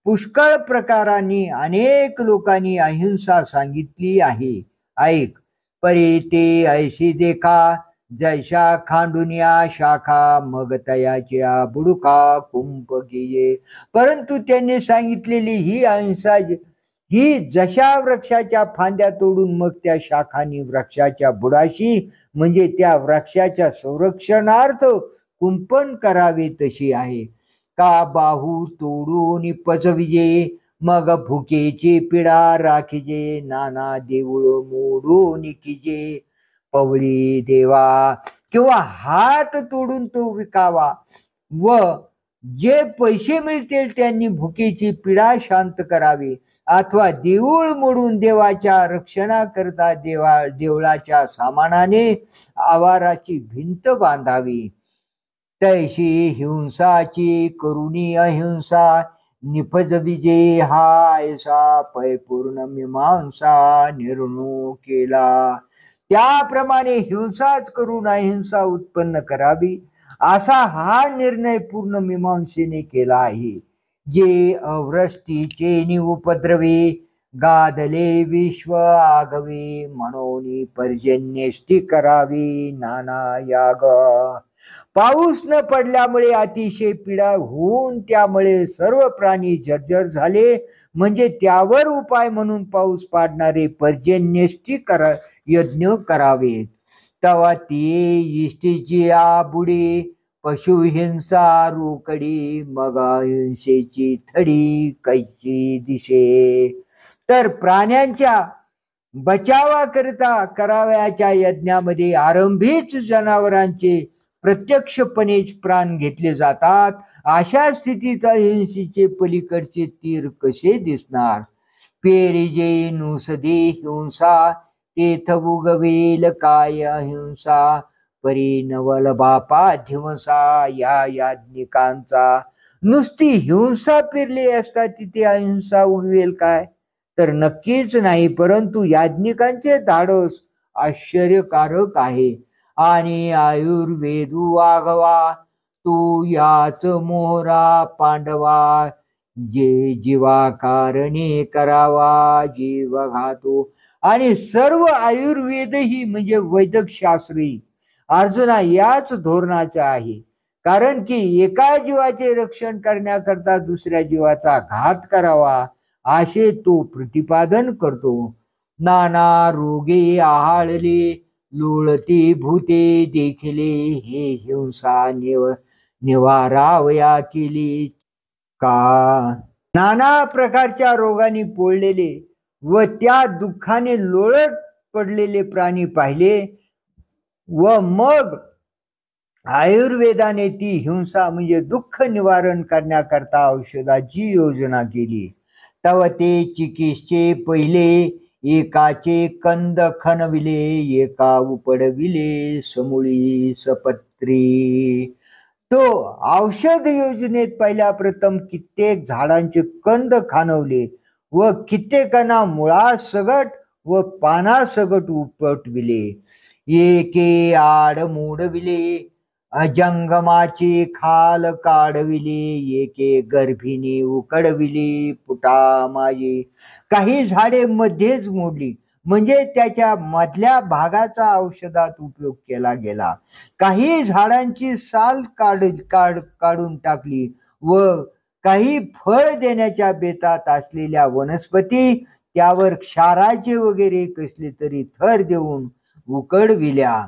पुष्कळ प्रकारांनी अनेक लोकांनी अहिंसा सांगितली आहे. ऐक. परी ते ऐशी देखा, जैशा खांडुनिया शाखा, मग तयाच्या बुडुका कुंप गिये. परंतु त्यांनी सांगितलेली ही अहिंसा ही जशा वृक्षाच्या फांद्या तोडून मग त्या शाखांनी वृक्षाच्या बुडाशी म्हणजे त्या वृक्षाच्या संरक्षणार्थ कुंपण करावे तशी आहे. का बाहू तोडून पचविजे, मग भुकेची पिडा राखिजे, नाना देऊळ मोडून किजे, पवळी देवा. किंवा हात तोडून तो विकावा व जे पैसे मिळतील त्यांनी भुकेची पीडा शांत करावी, अथवा देऊळ मोडून देवाच्या रक्षणाकरता देवळाच्या सामानाने आवाराची भिंत बांधावी. तैशी हिंसाची करुणी अहिंसा, निपजविजे हा ऐसा, परिपूर्ण मीमांसा निर्णय केला. त्याप्रमाणे हिंसाच करून अहिंसा उत्पन्न करावी असा हा निर्णय पूर्ण मीमांसेने केला आहे. जे अवृष्टीचे उपद्रवे गादले विश्व आगवे, म्हणून पर्जन्यष्टी करावी नाना याग. पाऊस न पडल्यामुळे अतिशय पीडा होऊन त्यामुळे सर्व प्राणी जर्जर झाले, म्हणजे त्यावर उपाय म्हणून पाऊस पाडणारे पर्जन्यष्टी यज्ञ करावेत. तेव्हा ती इष्टीची आबुडी, पशुहिंसा रोकडी, मग अहिंसेची थडी कैची दिसे. तर प्राण्यांच्या बचावाकरिता करावयाच्या यज्ञामध्ये आरंभीच जनावरांचे प्रत्यक्षपणेच प्राण घेतले जातात. अशा स्थितीत अहिंसेचे पलीकडचे तीर कसे दिसणार. पेरिजे नुसदे हिंसा, तेथ उगवेल काय अहिंसा, परी नवल बापा धिवसा या याज्ञिकांचा. नुसती हिंसा पेरली असता तिथे अहिंसा उगवेल काय, तर नक्कीच नाही. परंतु याज्ञिकांचे धाडस आश्चर्यकारक आहे. आणि आयुर्वेदू वागवा तू याच मोहरा पांडवा, जे जीवा कारणे करावा जीव घातो. आणि सर्व आयुर्वेदही म्हणजे वैदिक शास्त्री अर्जुना याच धोरणाचा आहे. कारण की एका जीवाचे रक्षण करण्याकरता दुसऱ्या जीवाचा घात करावा असे तो प्रतिपादन करतो. नाना रोगे आहाळले, लोळती भूते देखिले, हे हिंसा निवारावया केली का. नाना प्रकारच्या रोगाने पोळलेले व त्या दुःखाने लोळत पडलेले प्राणी पाहिले व मग आयुर्वेदाने ती हिंसा म्हणजे दुःख निवारण करण्याकरता औषधाची योजना केली. तव ते चिकित्से पहिले एकाचे कंद खणविले, एका उपडविले समूळी सपत्री. तो औषध योजनेत पहिल्या प्रथम कित्येक झाडांचे कंद खाणवले व कित्येकांना मुळा सगट व पाना सगट उपटविले. एके आड मोडविले, अजंगमाची खाल काढविली, एके गर्भिणी उकडविली पुटा माये. काही झाडे मध्येच मोडली म्हणजे त्याच्या मधल्या भागाचा औषधात उपयोग केला गेला. काही झाडांची साल काढून टाकली व काही फळ देण्याच्या बेतात असलेल्या वनस्पती त्यावर क्षाराचे वगैरे कसले तरी थर देऊन उकडविल्या.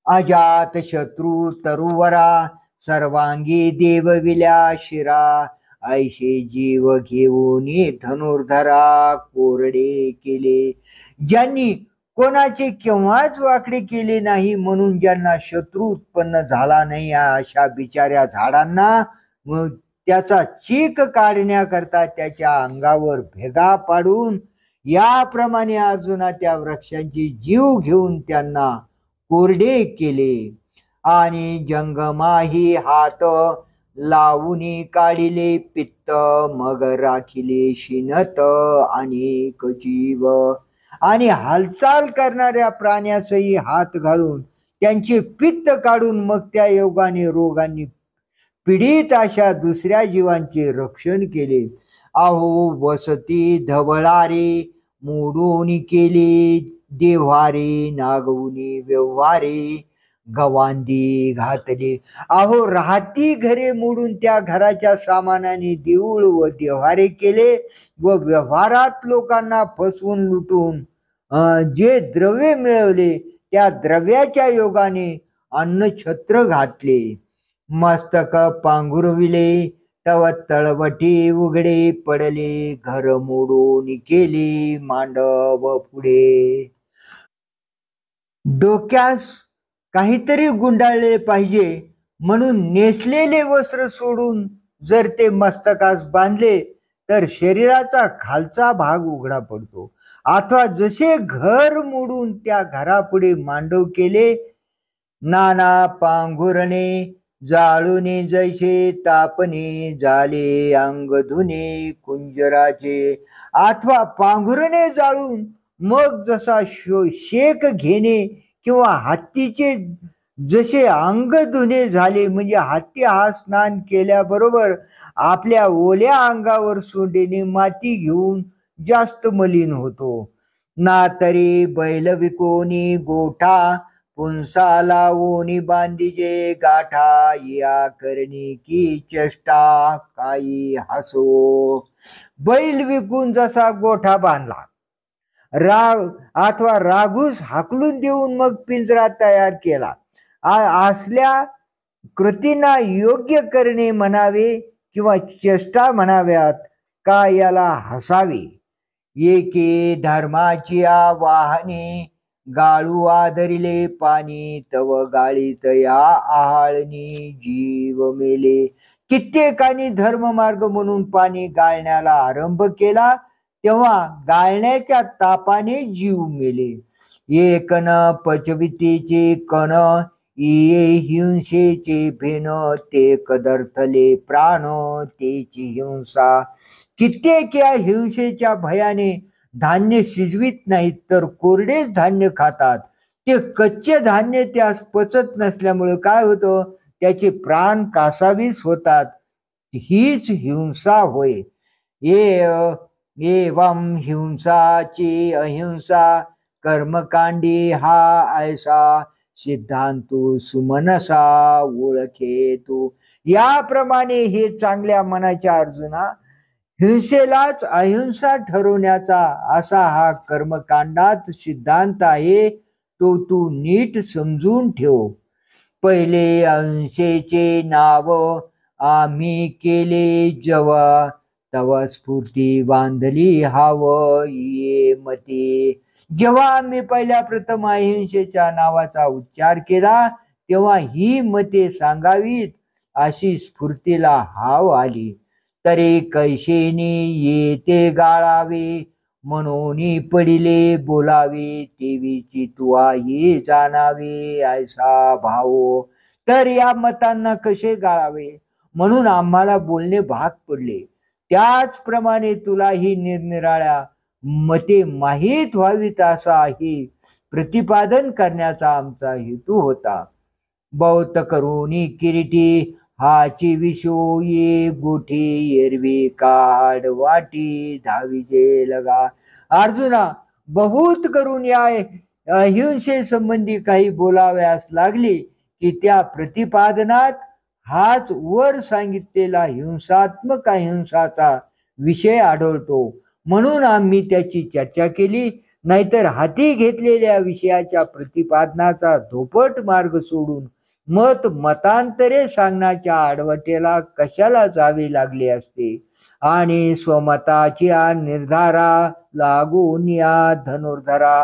अजात शत्रू तरुवरा, सर्वांगी देवविल्या शिरा, ऐशे जीव घेऊन धनुर्धरा कोरडे केले. ज्यांनी कोणाचे केव्हाच वाकडे केले नाही म्हणून ज्यांना शत्रू उत्पन्न झाला नाही अशा बिचाऱ्या झाडांना त्याचा चीक काढण्याकरता त्याच्या अंगावर भेगा पाडून याप्रमाणे अजून त्या वृक्षांची जीव घेऊन त्यांना कोरडे केले. आणि जंगमाही हात लावून काढिले पित्त, मग राखिले शिनत अनेक जीव. आणि हालचाल करणाऱ्या प्राण्यासही हात घालून त्यांचे पित्त काढून मग त्या योगाने रोगांनी पीडित अशा दुसऱ्या जीवांचे रक्षण केले. अहो वसती धवळारे, मोडून केले देव्हारे, नागवुनी व्यवहारे गवांदी घातले. अहो राहती घरे मोडून त्या घराच्या सामानाने देऊळ व देव्हारे केले व व्यवहारात लोकांना फसवून लुटून जे द्रव्य मिळवले त्या द्रव्याच्या योगाने अन्नछत्र घातले. मस्तक पांघुरविले तव तळवटी उघडे पडले, घर मोडून केले मांडव पुढे. डोक्यास काहीतरी गुंडाळले पाहिजे म्हणून नेसलेले वस्त्र सोडून जर ते मस्तकास बांधले तर शरीराचा खालचा भाग उघडा पडतो. अथवा जसे घर मोडून त्या घरापुढे मांडव केले, नाना पांघुरणे जाळूने जैसे तापणे झाले अंग धुने कुंजराचे. अथवा पांघुरणे जाळून मग जसा शेक घेणे किंवा हत्तीचे जसे अंग धुणे झाले म्हणजे हत्ती हा स्नान केल्याबरोबर आपल्या ओल्या अंगावर सोंडेने माती घेऊन जास्त मलिन होतो. ना तरी बैल विकोनी गोठा, पुंसा लावून बांधीजे गाठा, या करणी की चेष्टा काही हसो. बैल विकून जसा गोठा बांधला, अथवा रागूस हाकलून देऊन मग पिंजरा तयार केला, असल्या कृतींना योग्य करणे म्हणावे किंवा चेष्टा म्हणाव्यात का याला हसावे. एके धर्माची वाहने गाळू आदरिले पाणी, तव गाळीत या आहाळणी जीव मेले. कित्येकानी धर्ममार्ग म्हणून पाणी गाळण्याला आरंभ केला तेव्हा गाळण्याच्या तापाने जीव मेले. एक न पचवितीचे कण, ये हिंसेचे फेन, ते कदर्थले प्राण तेची हिंसा. कित्येक या हिंसेच्या भयाने धान्य शिजवित नाहीत तर कोरडेच धान्य खातात. ते कच्चे धान्य त्यास पचत नसल्यामुळे काय होतं, त्याचे प्राण कासावीस होतात. हीच हिंसा होय. एवं हिंसाची अहिंसा कर्मकांडी हा ऐसा, सिद्धांतू सुमनसा ओळखे तू. याप्रमाणे हे चांगल्या मनाच्या अर्जुना हिंसेलाच अहिंसा ठरवण्याचा असा हा कर्मकांडात सिद्धांत आहे, तो तू नीट समजून ठेव. पहिले अहिंसेचे नाव आम्ही केले जेव्हा, तवा स्फूर्ती बांधली हाव ये मते. जेव्हा आम्ही पहिल्या प्रथम अहिंसेच्या नावाचा उच्चार केला, तेव्हा ही मते सांगावीत अशी स्फूर्तीला हाव आली. तरी कैशेनी येते गाळावे, म्हणून पडिले बोलावे, देवीची तुआ ये जाणावे ऐसा भाव. तर या मतांना कसे गाळावे म्हणून आम्हाला बोलणे भाग पडले. त्याचप्रमाणे तुला ही निरनिराळ्या मते माहीत व्हावीत असा ही प्रतिपादन करण्याचा आमचा हेतू होता. बहुत करुणी किरीटी हाची विशो ये गोठी एरवी काड वाटी धाविजे लगा. अर्जुना, बहुत करून या अहिंसे संबंधी काही बोलाव्यास लागली की त्या प्रतिपादनात हाच वर सांगितलेला हिंसात्मक अहिंसाचा विषय आढळतो, म्हणून आम्ही त्याची चर्चा केली. नाहीतर हाती घेतलेल्या विषयाच्या प्रतिपादनाचा धोपट मार्ग सोडून मतांतरे सांगण्याच्या आडवटेला कशाला जावे लागले असते. आणि स्वमताच्या निर्धारा लागून या धनुर्धरा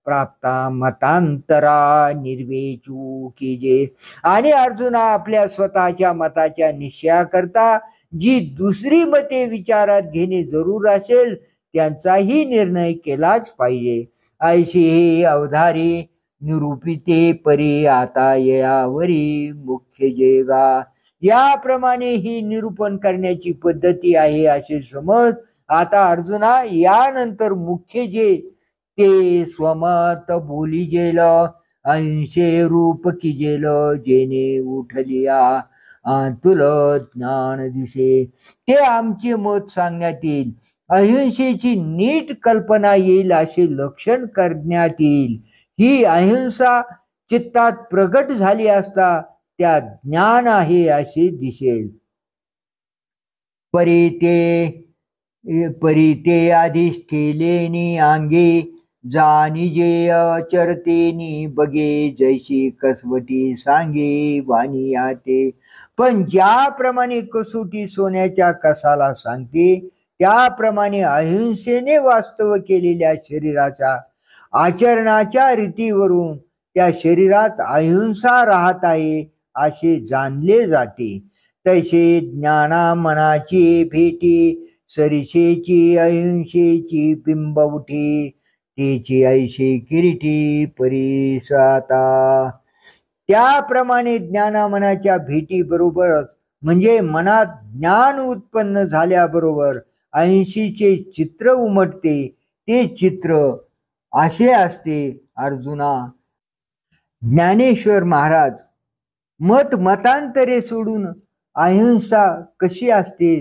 प्राप्ता मतांतरा निर्वेचू कीजे. आणि अर्जुना, आपल्या स्वतःच्या मताच्या निश्चयाकरता जी दुसरी मते विचारात घेणे जरूर असेल त्यांचाही निर्णय केलाच पाहिजे. ऐशी हे अवधारी निरूपिते परी आता यावरी मुख्य जेगा. याप्रमाणे ही निरूपण करण्याची पद्धती आहे असे समज. आता अर्जुना, यानंतर मुख्य जे ते स्वमत बोली जेल अहिंसे रूप की जेल, जेने उठलिया तुल ज्ञान दिसे. ते आमचे मत सांगण्यात येईल, अहिंसेची नीट कल्पना येईल असे लक्षण करण्यात येईल. ही अहिंसा चित्तात प्रगट झाली असता त्या ज्ञान आहे असे दिसेल. परिते अधिष्ठिलेनी अंगे, जानिजे चरतेनी बगे, जैशी कसवटी सांगे वाणी आते. पण ज्याप्रमाणे कसोटी सोन्याच्या कसाला सांगते, त्याप्रमाणे अहिंसेने वास्तव केलेल्या शरीराच्या आचरणाच्या रीतीवरून त्या शरीरात अहिंसा राहत आहे असे जाणले जाते. तसे ज्ञाना मनाची भेटी, सरिषेची अहिंसेची बिंबवठी, तेची ऐशी किरीटी परिसाता. त्याप्रमाणे ज्ञानामनाच्या भेटी बरोबर म्हणजे मनात ज्ञान उत्पन्न झाल्याबरोबर अहिंसेचे चित्र उमटते. ते चित्र असे असते. अर्जुना, ज्ञानेश्वर महाराज मतांतरे सोडून अहिंसा कशी असते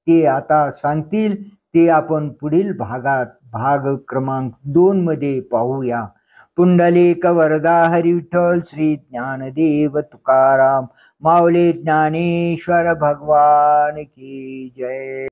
ते आता सांगतील. ते आपण पुढील भाग क्रमांक 2 मध्ये पाहूया. पुंडलिक वरदा हरी विठ्ठल श्री ज्ञानदेव तुकाराम माऊली ज्ञानेश्वर भगवान की जय.